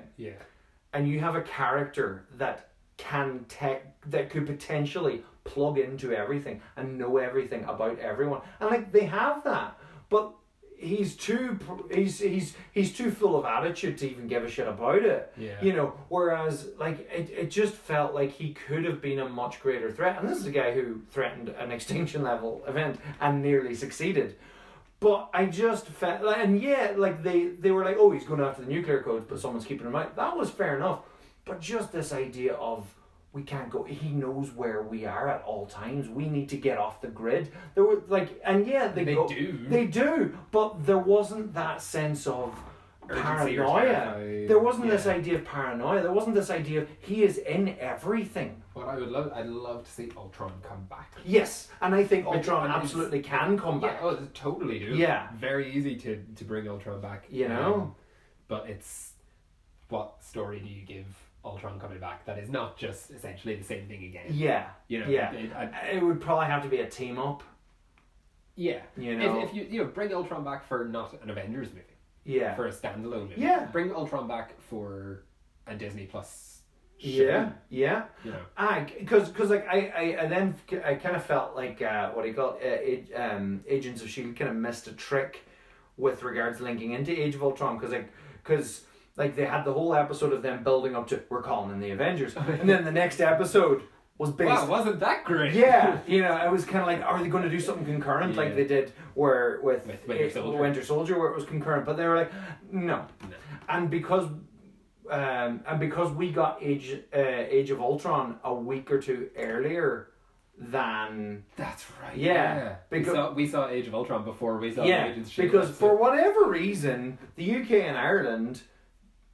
and you have a character that that could potentially plug into everything and know everything about everyone, and like they have that, but he's too full of attitude to even give a shit about it. You know, whereas like it just felt like he could have been a much greater threat. And this is a guy who threatened an extinction level event and nearly succeeded. But I just felt like, and yeah, like they were like, oh, he's going after the nuclear codes, but someone's keeping him out. That was fair enough. But just this idea of, we can't go. He knows where we are at all times. We need to get off the grid. There were like, and yeah, they do. But there wasn't that sense of paranoia. There wasn't this idea of paranoia. There wasn't this idea of he is in everything.
What I'd love to see Ultron come back.
Yes, and I think Ultron absolutely can come back.
Oh, totally do.
Yeah,
very easy to bring Ultron back.
You know,
but it's, what story do you give Ultron coming back that is not just essentially the same thing again?
Yeah,
you know,
it would probably have to be a team up.
Yeah,
you know,
if you bring Ultron back for not an Avengers movie.
Yeah,
for a standalone movie.
Yeah,
bring Ultron back for a Disney Plus show.
Yeah. You know, because like I kind of felt like what do you call it? Agents of S.H.I.E.L.D. kind of missed a trick with regards linking into Age of Ultron, because they had the whole episode of them building up to, we're calling in the Avengers, and then the next episode was based.
Wow, wasn't that great?
Yeah, you know, I was kind of like, are they going to do something concurrent like they did with Winter Soldier, where it was concurrent? But they were like, no. And because we got Age of Ultron a week or two earlier than...
That's right.
Yeah.
Because we saw Age of Ultron before we saw Agents of S.H.I.E.L.D.
Because for whatever reason, the UK and Ireland...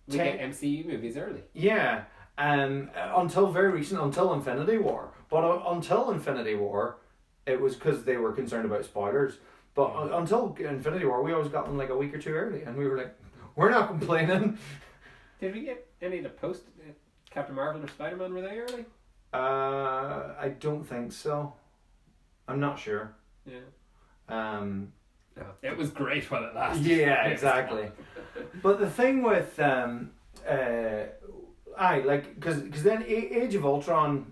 We get MCU movies early.
Yeah. Until very recent, until Infinity War. But until Infinity War, it was because they were concerned about spoilers. But until Infinity War, we always got them like a week or two early. And we were like, we're not complaining.
Did we get any of the post Captain Marvel or Spider-Man, were they early?
I don't think so. I'm not sure.
Yeah. It was great while it lasted.
Yeah, exactly. But the thing with because then Age of Ultron,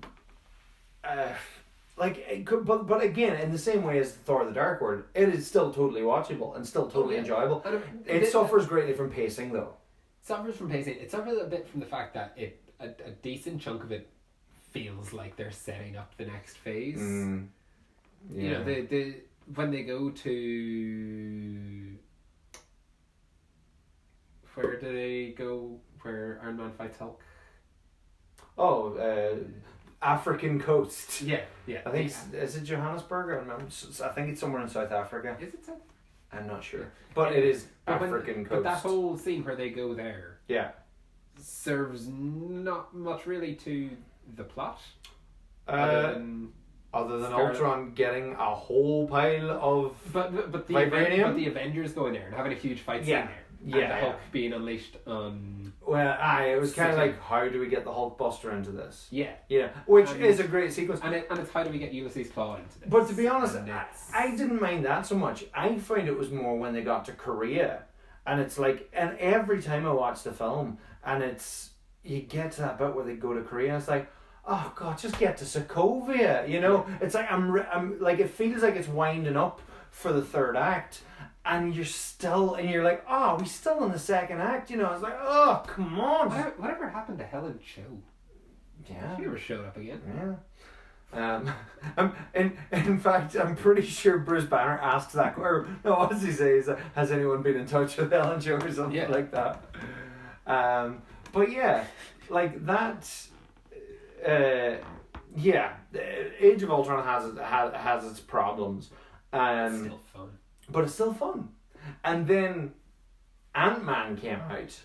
but again, in the same way as Thor: The Dark World, it is still totally watchable and still totally enjoyable. It suffers greatly from pacing, though.
It suffers from pacing. It suffers a bit from the fact that a decent chunk of it feels like they're setting up the next phase.
Yeah.
You know, when they go to, where do they go? Where Iron Man fights Hulk?
Oh, African coast.
Yeah.
I think is it Johannesburg? I don't remember. I think it's somewhere in South Africa.
Is it South?
I'm not sure, but it is African coast.
But that whole scene where they go there,
serves
not much really to the plot.
Other than
Scarlet-
Ultron getting a whole pile of
But the
vibranium?
but the Avengers going there and having a huge fight scene
Yeah.
there.
Yeah,
And the
yeah.
Hulk being unleashed on.
Well, it was kind of
City.
like, how do we get the Hulkbuster into this?
Yeah.
Yeah, which
And-
is a great sequence.
And it's how do we get Ulysses Claw into this?
But to be honest,
And it's-
I didn't mind that so much. I found it was more when they got to Korea, and it's like, and every time I watch the film, and you get to that bit where they go to Korea, and it's like, oh god, just get to Sokovia, you know? It's like I'm like, it feels like it's winding up for the third act. And you're like, oh, we still in the second act, you know? It's like, oh, come on.
Whatever happened to Helen Cho?
Yeah.
She never showed up again.
Yeah. In fact, I'm pretty sure Bruce Banner asks that, or no, what does he say? Has anyone been in touch with Ellen Joe or something like that? But yeah, like that. Yeah, Age of Ultron has its problems.
It's still fun.
But it's still fun. And then Ant-Man came out,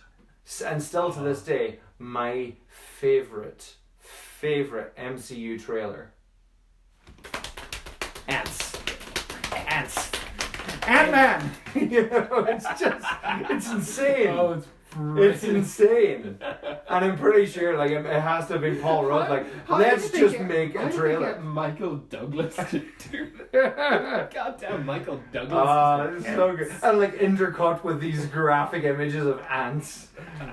and still to this day, my favorite MCU trailer. Ants. Ant-Man! You know, it's insane.
Oh, it's
It's insane. And I'm pretty sure, like, it has to have been Paul Rudd, like, let's just make a trailer.
Get Michael Douglas to do that? Goddamn Michael Douglas.
It's so good. And like intercut with these graphic images of ants.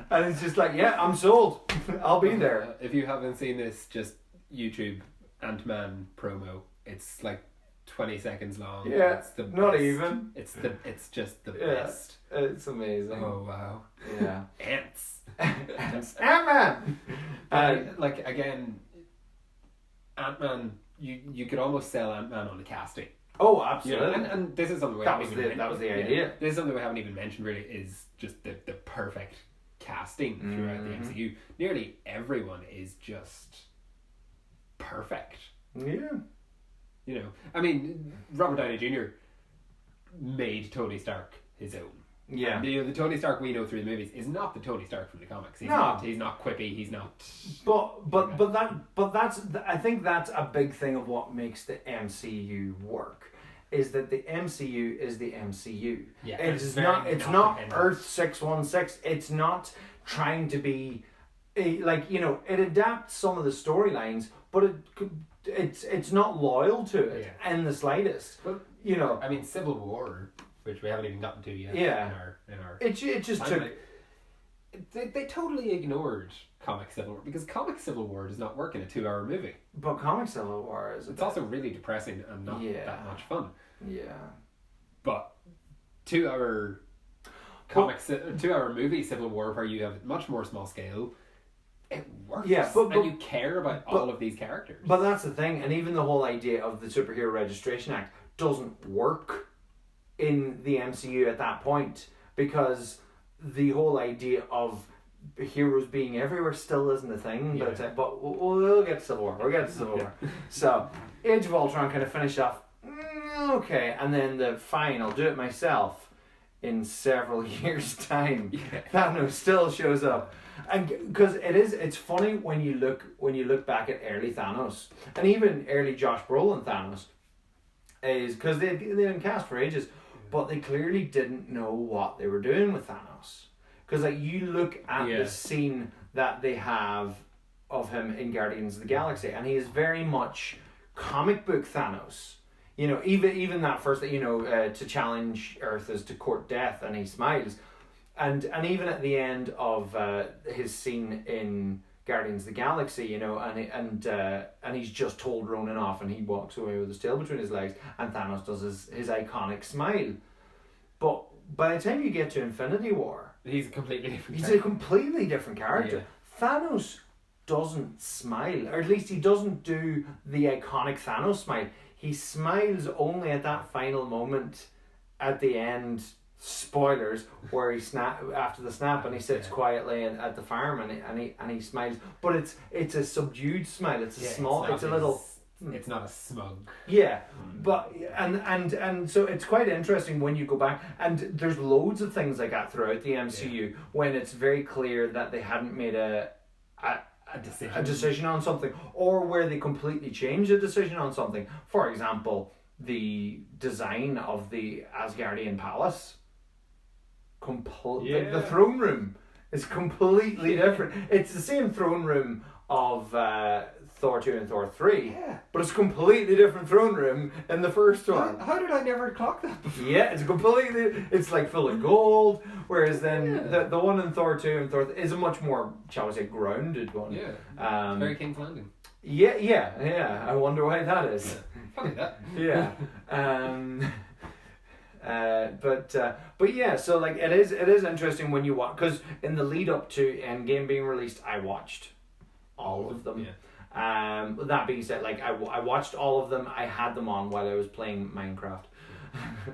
And it's just like, yeah, I'm sold. I'll be there.
If you haven't seen this, just YouTube Ant-Man promo. It's like 20 seconds long.
Yeah,
it's the
not
best.
even.
It's just the
Yeah.
best.
It's amazing.
Oh wow.
Yeah.
Ants.
Ant-Man!
Like again, Ant-Man. You could almost sell Ant-Man on the casting.
Oh,
You know,
absolutely.
and this is something we
That
haven't
was
even
that was the
mentioned.
idea.
This is something we haven't even mentioned really, is just the perfect casting throughout the MCU. Nearly everyone is just perfect.
Yeah.
You know, I mean, Robert Downey Jr. made Tony Stark his own.
Yeah.
You know, the Tony Stark we know through the movies is not the Tony Stark from the comics. He's
No.
not. He's not quippy. He's not.
But that's I think that's a big thing of what makes the MCU work, is that the MCU is the MCU.
Yeah,
It's not
independent.
Earth 616. It's not trying to be like, you know, it adapts some of the storylines, but it's not loyal to it in the slightest.
But
you know,
I mean, Civil War, which we haven't even gotten to yet.
Yeah.
In our
it just took.
timeline, they totally ignored comic Civil War, because comic Civil War does not work in a 2-hour movie.
But comic Civil War is.
It's also really depressing and not that much fun.
Yeah.
But 2-hour comic, 2-hour movie Civil War, where you have much more small scale, it works.
Yeah, but
and you care about all of these characters.
But that's the thing, and even the whole idea of the Superhero Registration Act doesn't work in the MCU at that point, because the whole idea of heroes being everywhere still isn't a thing.
Yeah.
But we'll get to Civil War. We'll get to Civil War. So, Age of Ultron kind of finished off, okay, and then the fine, I'll do it myself in several years' time. Thanos still shows up. And because it's funny when you look back at early Thanos, and even early Josh Brolin Thanos, is because they've been cast for ages, but they clearly didn't know what they were doing with Thanos. Because like, you look at the scene that they have of him in Guardians of the Galaxy, and he is very much comic book Thanos. You know, even that first, you know, to challenge Earth is to court death, and he smiles. And even at the end of his scene in Guardians of the Galaxy, you know, and he's just told Ronan off, and he walks away with his tail between his legs, and Thanos does his iconic smile. But by the time you get to Infinity War,
he's a completely different
he's
character.
a completely different character. Yeah. Thanos doesn't smile, or at least he doesn't do the iconic Thanos smile. He smiles only at that final moment at the end. Spoilers, where he after the snap, and he sits quietly at the farm, and he smiles, but it's a subdued smile. It's a small. It's a little.
It's not a smug.
Yeah, but and so it's quite interesting when you go back, and there's loads of things like that throughout the MCU when it's very clear that they hadn't made a
a decision.
on something, or where they completely change a decision on something. For example, the design of the Asgardian palace, like the throne room is completely different. It's the same throne room of Thor 2 and Thor 3, but it's a completely different throne room in the first one.
How did I never clock that before?
Yeah, it's like full of gold, whereas then the one in Thor 2 and Thor 3 is a much more, shall we say, grounded one.
Yeah, very King's Landing.
Yeah. I wonder why that is.
Funny that.
Yeah. But yeah, so like it is interesting when you watch, because in the lead up to Endgame being released, I watched all of them. That being said, like I watched all of them. I had them on while I was playing Minecraft.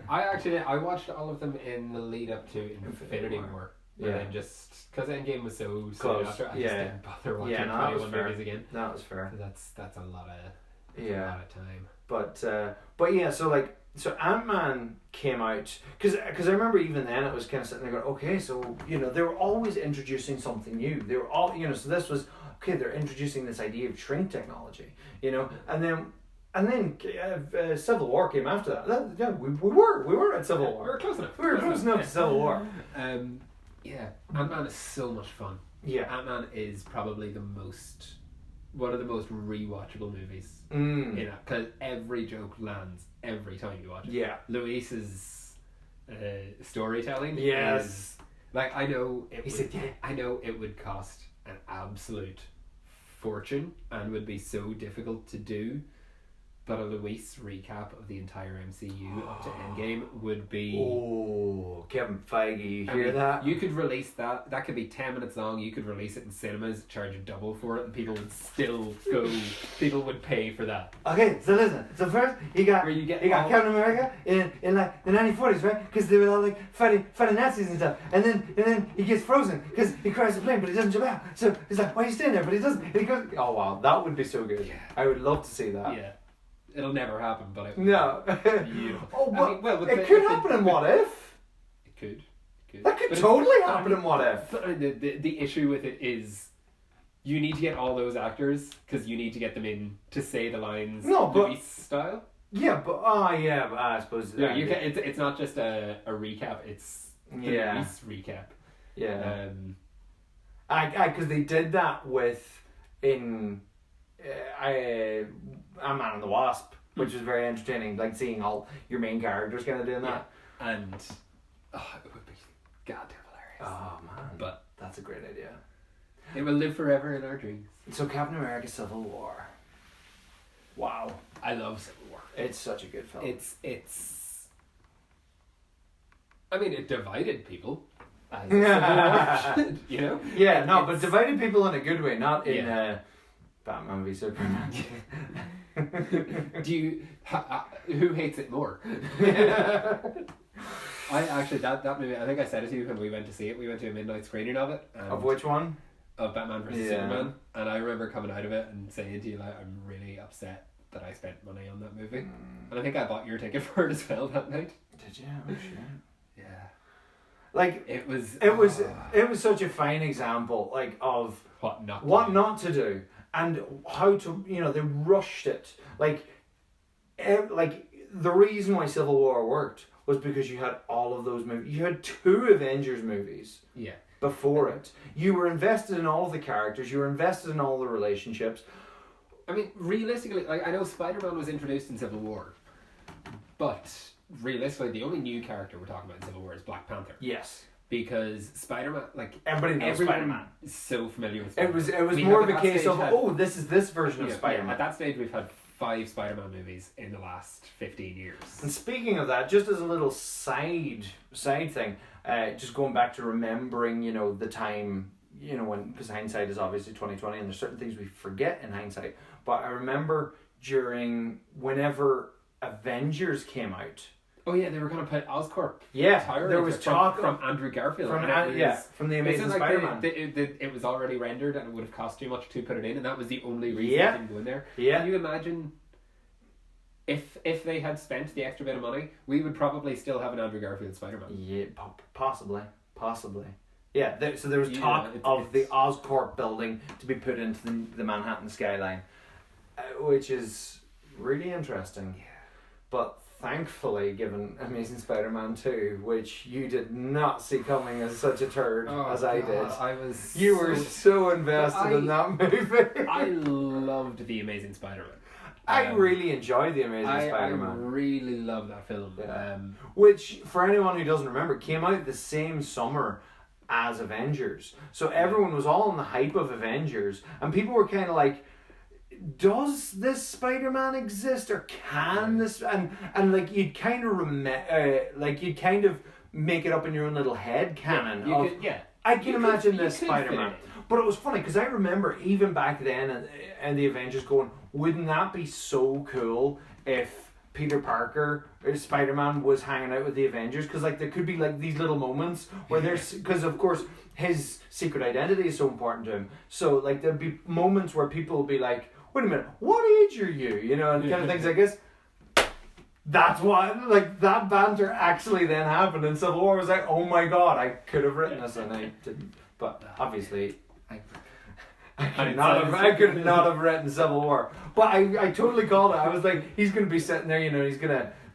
I watched all of them in the lead up to Infinity War. And then just because Endgame was so
close,
after, I just didn't bother watching 21 movies again.
That was fair.
That's a lot of time.
But yeah, so Ant-Man came out because I remember even then it was kind of sitting there going, okay, so they were always introducing something new. They were all so this was okay. They're introducing this idea of shrink technology, and then Civil War came after that. We were at Civil War.
We were close enough.
We were close enough to Civil War.
Ant-Man is so much fun.
Yeah,
Ant-Man is probably one of the most rewatchable movies. Because every joke lands every time you watch it.
Yeah,
Luis's storytelling.
Yes,
is, like I know it would cost an absolute fortune and would be so difficult to do, but a Luis recap of the entire MCU up to Endgame would be...
Oh, Kevin Feige, you hear that?
You could release that. That could be 10 minutes long. You could release it in cinemas, charge a double for it, and people would still go... People would pay for that.
Okay, so listen. So first, you got Captain America in like the 1940s, right? Because they were all like fighting Nazis and stuff. And then he gets frozen because he crashes the plane, but he doesn't jump out. So he's like, why are you staying there? But he doesn't. And he goes, oh wow, that would be so good. Yeah. I would love to see that.
Yeah. It'll never happen, but it
no.
Beautiful.
Oh, but it could happen in What If.
It could.
That could totally happen in What If.
But the issue with it is, you need to get all those actors because you need to get them in to say the lines. Luis style.
Yeah, but I suppose.
Yeah, you can. It's not just a recap. It's the Luis recap.
Yeah. Because they did that in. Ant-Man and the Wasp, which was very entertaining, like seeing all your main characters kind of doing that.
And it would be goddamn hilarious.
Oh man,
but
that's a great idea.
It will live forever in our dreams.
So Captain America: Civil War. Wow,
I love Civil War.
It's such a good film.
It's. I mean, it divided people. As Civil War,
Yeah, no, but divided people in a good way, not in. Batman v Superman.
Who hates it more? I actually that movie. I think I said it to you when we went to see it. We went to a midnight screening of it.
Of which one?
Of Batman vs Superman. And I remember coming out of it and saying to you, like, I'm really upset that I spent money on that movie. And I think I bought your ticket for it as well that night.
Did you? Oh shit.
Yeah.
Like it was such a fine example, like of what not to do. And how to, they rushed it. Like the reason why Civil War worked was because you had all of those movies. You had 2 Avengers movies.
Yeah.
Before it, you were invested in all of the characters. You were invested in all the relationships.
I mean, realistically, like I know Spider-Man was introduced in Civil War, but realistically, the only new character we're talking about in Civil War is Black Panther.
Yes.
Because Spider-Man, like
everybody knows Spider-Man,
is so familiar with Spider-Man.
It was more of a case of this is this version of Spider-Man.
Yeah, at that stage, we've had 5 Spider-Man movies in the last 15 years.
And speaking of that, just as a little side thing, just going back to remembering, the time, when, because hindsight is obviously 2020, and there's certain things we forget in hindsight. But I remember whenever Avengers came out.
Oh yeah, they were going to put Oscorp.
Yeah, there was talk
from Andrew Garfield.
From the Amazing Spider-Man.
It was already rendered and it would have cost too much to put it in, and that was the only reason it didn't go in there.
Yeah.
Can you imagine if they had spent the extra bit of money, we would probably still have an Andrew Garfield Spider-Man.
Yeah, possibly. Yeah, so there was
Yeah,
talk
it's-
of the
it's-
Oscorp building to be put into the Manhattan skyline, which is really interesting.
Yeah.
But thankfully, given Amazing Spider-Man 2, which you did not see coming as such a turd as I did,
I was.
you were so invested in that movie.
I loved the Amazing Spider-Man.
I really enjoyed the Amazing
I
Spider-Man.
really love that film.
Yeah. Which, for anyone who doesn't remember, came out the same summer as Avengers. So everyone was all on the hype of Avengers, and people were kind of like, does this Spider-Man exist, or can this, and like you'd kind of you'd kind of make it up in your own little head canon I can imagine this Spider-Man. But it was funny because I remember even back then and the Avengers going, wouldn't that be so cool if Peter Parker or Spider-Man was hanging out with the Avengers? Because like there could be like these little moments where there's, because of course his secret identity is so important to him. So like there'd be moments where people would be like, wait a minute, what age are you? You know, and kind of things like this. That's why, like, that banter actually then happened in Civil War. I was like, oh my god, I could have written this and I didn't. But obviously, I could not have written Civil War. But I totally called it. I was like, he's going to be sitting there, you know,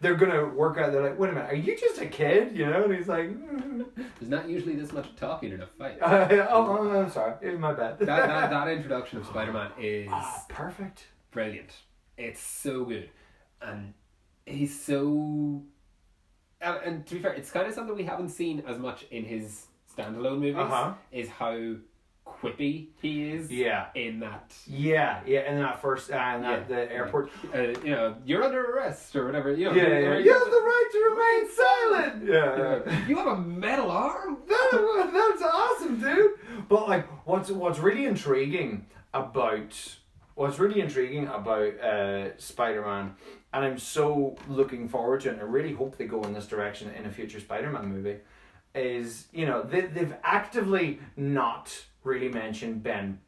they're going to work out. They're like, wait a minute, are you just a kid? You know, and he's like,
There's not usually this much talking in a fight.
I'm sorry, it was my bad.
that introduction of Spider-Man is
perfect.
Brilliant. It's so good. And he's so... And to be fair, it's kind of something we haven't seen as much in his standalone movies, is how quippy he is in that.
Yeah, in that first, the airport.
You know, you're under arrest or whatever. You know,
You have the right to remain silent. Yeah.
You have a metal arm?
That's awesome, dude. But like, what's really intriguing about Spider-Man, and I'm so looking forward to it, and I really hope they go in this direction in a future Spider-Man movie, is, you know, they've actively not really mentioned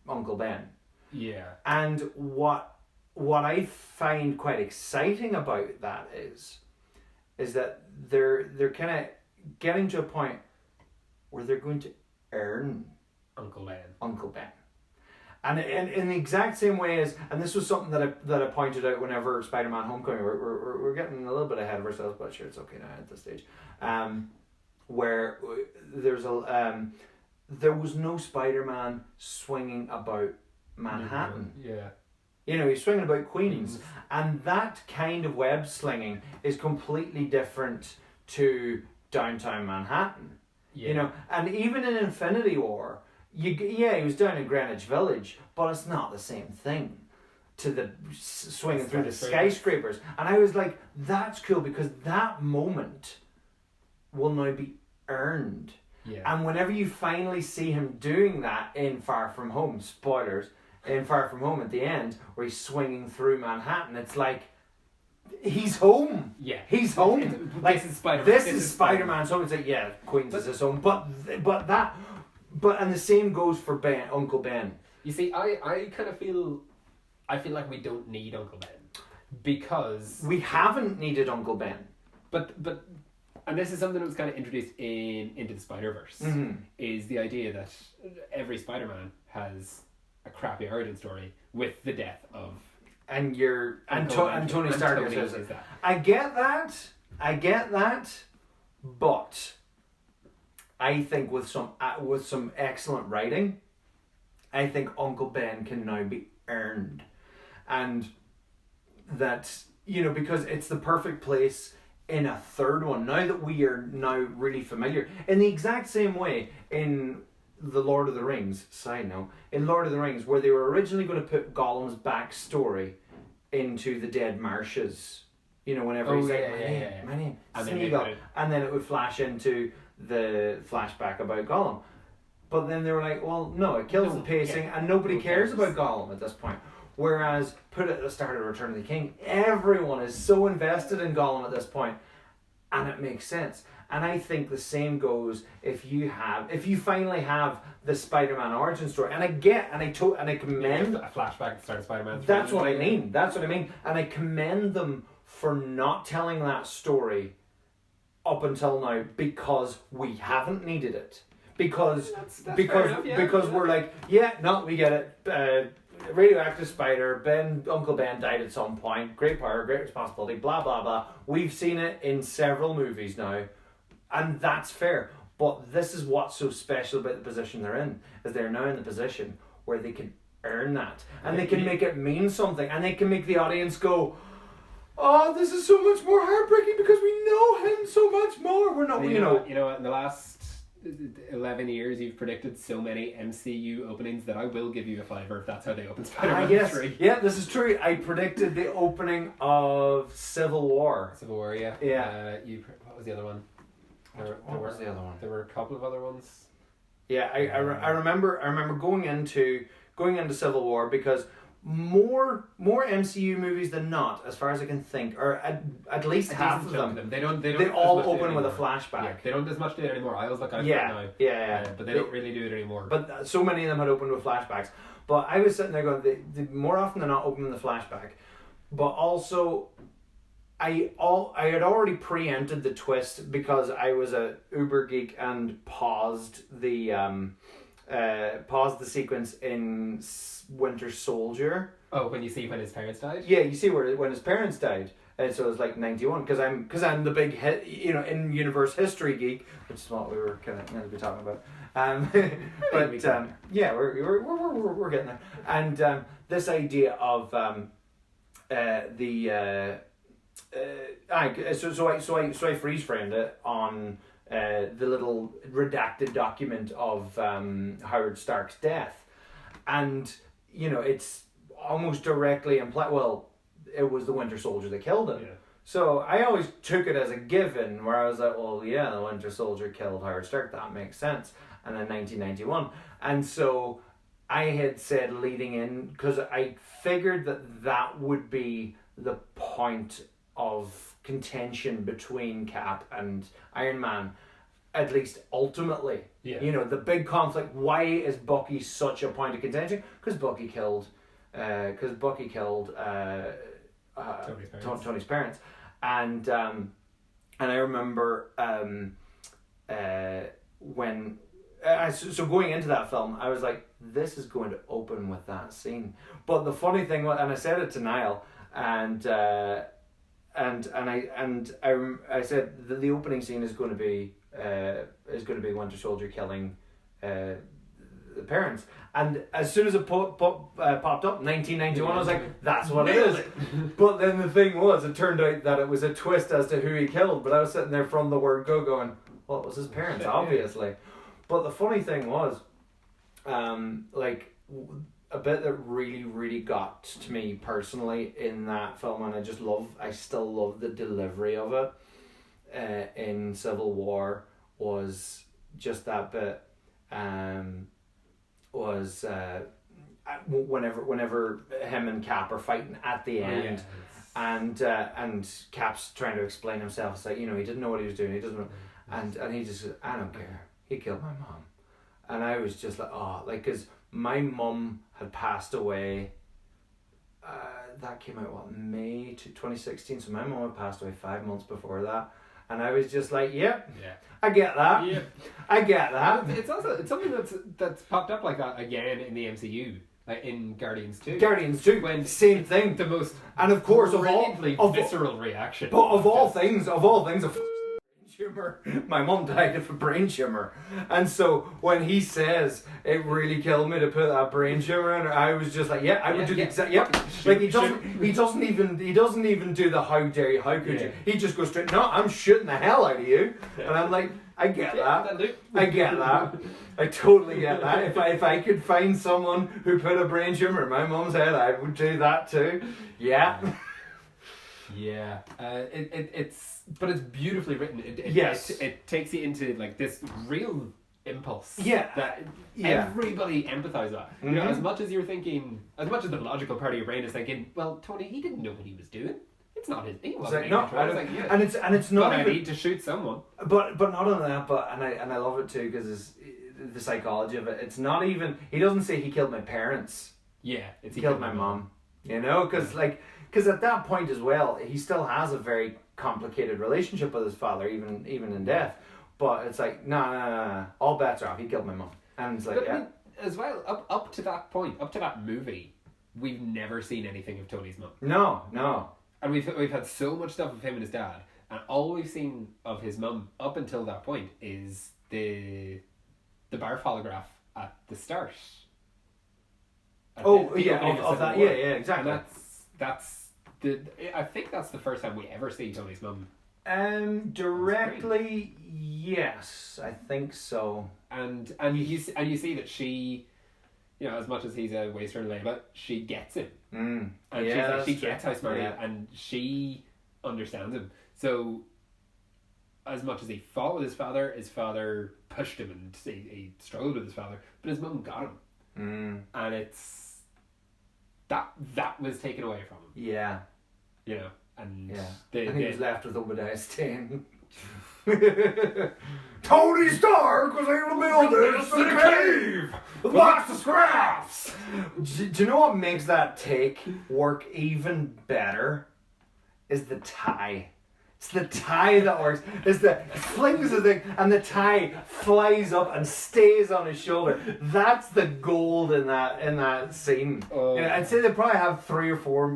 Uncle Ben.
Yeah.
And what I find quite exciting about that is that they're kind of getting to a point where they're going to earn
Uncle Ben.
And in the exact same way as, and this was something that I pointed out whenever Spider-Man Homecoming, we're getting a little bit ahead of ourselves, but sure, it's okay now at this stage. Where there was no Spider-Man swinging about Manhattan.
Yeah.
You know, he's swinging about Queens. And that kind of web slinging is completely different to downtown Manhattan.
Yeah.
You know, and even in Infinity War, he was down in Greenwich Village, but it's not the same thing to the swinging through the skyscrapers. And I was like, that's cool, because that moment will now be earned.
Yeah.
And whenever you finally see him doing that in Far From Home, spoilers, in Far From Home at the end, where he's swinging through Manhattan, it's like, he's home.
Yeah.
He's home.
Like, this is
Spider-Man. So it's like, yeah, Queens is his home. But and the same goes for Uncle Ben.
You see, I kind of feel like we don't need Uncle Ben, because
we haven't needed Uncle Ben.
But and this is something that was kind of introduced in Into the Spider-Verse, is the idea that every Spider-Man has a crappy origin story with the death of
and Tony Stark says it. I get that, but I think with some excellent writing, I think Uncle Ben can now be earned, and that, you know, because it's the perfect place in a third one, now that we are now really familiar, in the exact same way in the Lord of the Rings, side note, in Lord of the Rings, where they were originally going to put Gollum's backstory into the Dead Marshes, you know, whenever he's like, my name, Smeagol, and then it would flash into the flashback about Gollum. But then they were like, well, no, it kills the pacing, and nobody cares about Gollum at this point. Whereas, put it at the start of Return of the King, everyone is so invested in Gollum at this point, and it makes sense. And I think the same goes if you finally have the Spider-Man origin story. And I commend
a flashback at the start of Spider-Man.
That's what I mean. And I commend them for not telling that story up until now, because we haven't needed it. because
That's fair enough, yeah.
because we're like, yeah, no, we get it. Radioactive spider. Uncle Ben died at some point. Great power, great responsibility. Blah blah blah. We've seen it in several movies now, and that's fair. But this is what's so special about the position they're in, is they're now in the position where they can earn that, and they can make it mean something, and they can make the audience go, "Oh, this is so much more heartbreaking because we know him so much more." We're not,
You know what, in the last 11 years you've predicted so many MCU openings that I will give you a $5 if that's how they open Spider-Man
yes.
3.
Yeah, this is true. I predicted the opening of Civil War.
Civil War, yeah.
Yeah.
What was the other one?
What was the other one?
There were a couple of other ones.
Yeah, I remember going into Civil War because more MCU movies than not, as far as I can think, or at least half of them.
They don't
They all open with a flashback.
Yeah, they don't as much do it anymore. I always look at it now.
Yeah.
But they don't really do it anymore.
But so many of them had opened with flashbacks. But I was sitting there going, they more often than not open with the flashback. But also, I had already preempted the twist because I was a uber geek and paused the sequence in Winter Soldier.
Oh, when his parents died?
Yeah, you see when his parents died. And so it was like 91 because I'm the big hit, in universe history geek, which is what we were kind of meant to be talking about. But yeah, we're getting there. And this idea of so I freeze framed it on the little redacted document of Howard Stark's death, and it's almost directly implied. Well, it was the Winter Soldier that killed him.
Yeah.
So I always took it as a given, where I was like, well, yeah, the Winter Soldier killed Howard Stark. That makes sense. And then 1991, and so I had said leading in, because I figured that would be the point of contention between Cap and Iron Man, at least ultimately.
Yeah.
The big conflict. Why is Bucky such a point of contention? Because Bucky killed Tony's parents, and I remember when so going into that film, I was like, this is going to open with that scene. But the funny thing was, and I said it to Niall, and I said that the opening scene is going to be Winter Soldier killing the parents. And as soon as it popped up, 1991, I was like, that's what it is. But then the thing was, it turned out that it was a twist as to who he killed. But I was sitting there from the word go going, well, it was his parents, obviously. But the funny thing was, a bit that really, really got to me personally in that film, and I still love the delivery of it in Civil War, was just that bit, whenever him and Cap are fighting at the end, and Cap's trying to explain himself. It's like, he didn't know what he was doing, he doesn't know, and he just, I don't care, he killed my mom. And I was just like, because my mum had passed away, that came out, May 2016, so my mum had passed away 5 months before that, and I was just like, yep, I get that, I get that.
It's something that's popped up like that again in the MCU, like in Guardians 2.
When same thing,
the most,
and of course
visceral reaction.
But of all things, a tumor. My mum died of a brain tumor, and so when he says it really killed me to put that brain tumor in her, I was just like, I would do the exact. Like he doesn't even do the how dare you, how could you? He just goes straight. No, I'm shooting the hell out of you, and I'm like, I get that. I get that. I totally get that. If I could find someone who put a brain tumor in my mum's head, I would do that too. Yeah.
Yeah. But it's beautifully written. It takes you into like this real impulse. That everybody empathizes with. As much as you're thinking, as much as the logical part of your brain is thinking, well, Tony, he didn't know what he was doing. It's not his. He wasn't in control. And it's not. But I need to shoot someone.
But not only that. But I love it too because the psychology of it. It's not even. He doesn't say he killed my parents.
Yeah,
he killed my mom. Because at that point as well, he still has a very complicated relationship with his father, even in death. But it's like, nah, all bets are off. He killed my mum. And it's like,
But I
yeah.
mean, as well, up to that point, up to that movie, we've never seen anything of Tony's mum.
No.
And we've had so much stuff of him and his dad, and all we've seen of his mum up until that point is the Barf holograph at the start. At
Oh,
the
yeah,
opening
of that.
Civil
Yeah,
War.
exactly.
And I think that's the first time we ever see Tony's mum.
Directly, yes, I think so.
And you see that she, you know, as much as he's a waster and labor, she gets him.
Mm.
And
Yeah,
she gets how smart he is,
yeah.
and she understands him. So, as much as he fought with his father pushed him, and he struggled with his father, but his mum got him.
Mm.
And it's that was taken away from him.
Yeah.
You know, and
Yeah. And he was left with Obadiah Stane. Tony Stark was able to build this in a cave with lots of scraps. Do you know what makes that take work even better? Is the tie. It's the tie that works. It's the flings the thing and the tie flies up and stays on his shoulder. That's the gold in that scene.
Oh.
Yeah, I'd say they probably have 3 or 4.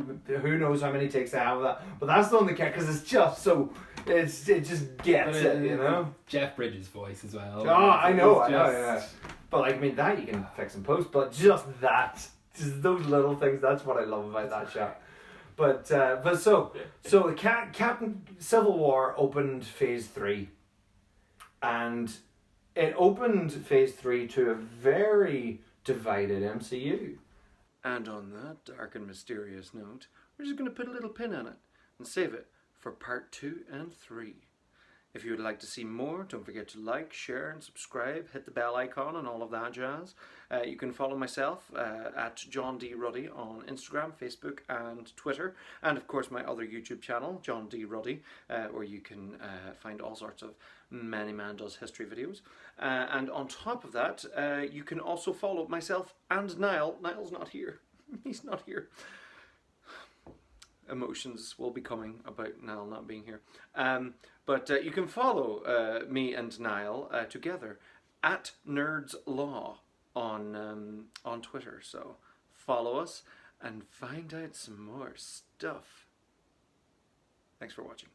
Who knows how many takes they have of that? But that's the one they get because it's just so. It just gets it, you know.
Jeff Bridges' voice as well.
Oh, I know.
It's
Yeah. But like, I mean, that you can fix in post. But just those little things. That's what I love about that shot. But so Captain Civil War opened Phase 3, and it opened Phase 3 to a very divided MCU. And on that dark and mysterious note, we're just going to put a little pin on it and save it for part 2 and 3. If you would like to see more, don't forget to like, share and subscribe, hit the bell icon and all of that jazz. You can follow myself at John D. Ruddy on Instagram, Facebook and Twitter, and of course my other YouTube channel, John D. Ruddy, where you can find all sorts of Many Man Does History videos. And on top of that, you can also follow myself and Niall. Niall's not here. He's not here. Emotions will be coming about Niall not being here. But you can follow me and Niall together at Nerds Law on Twitter. So follow us and find out some more stuff. Thanks for watching.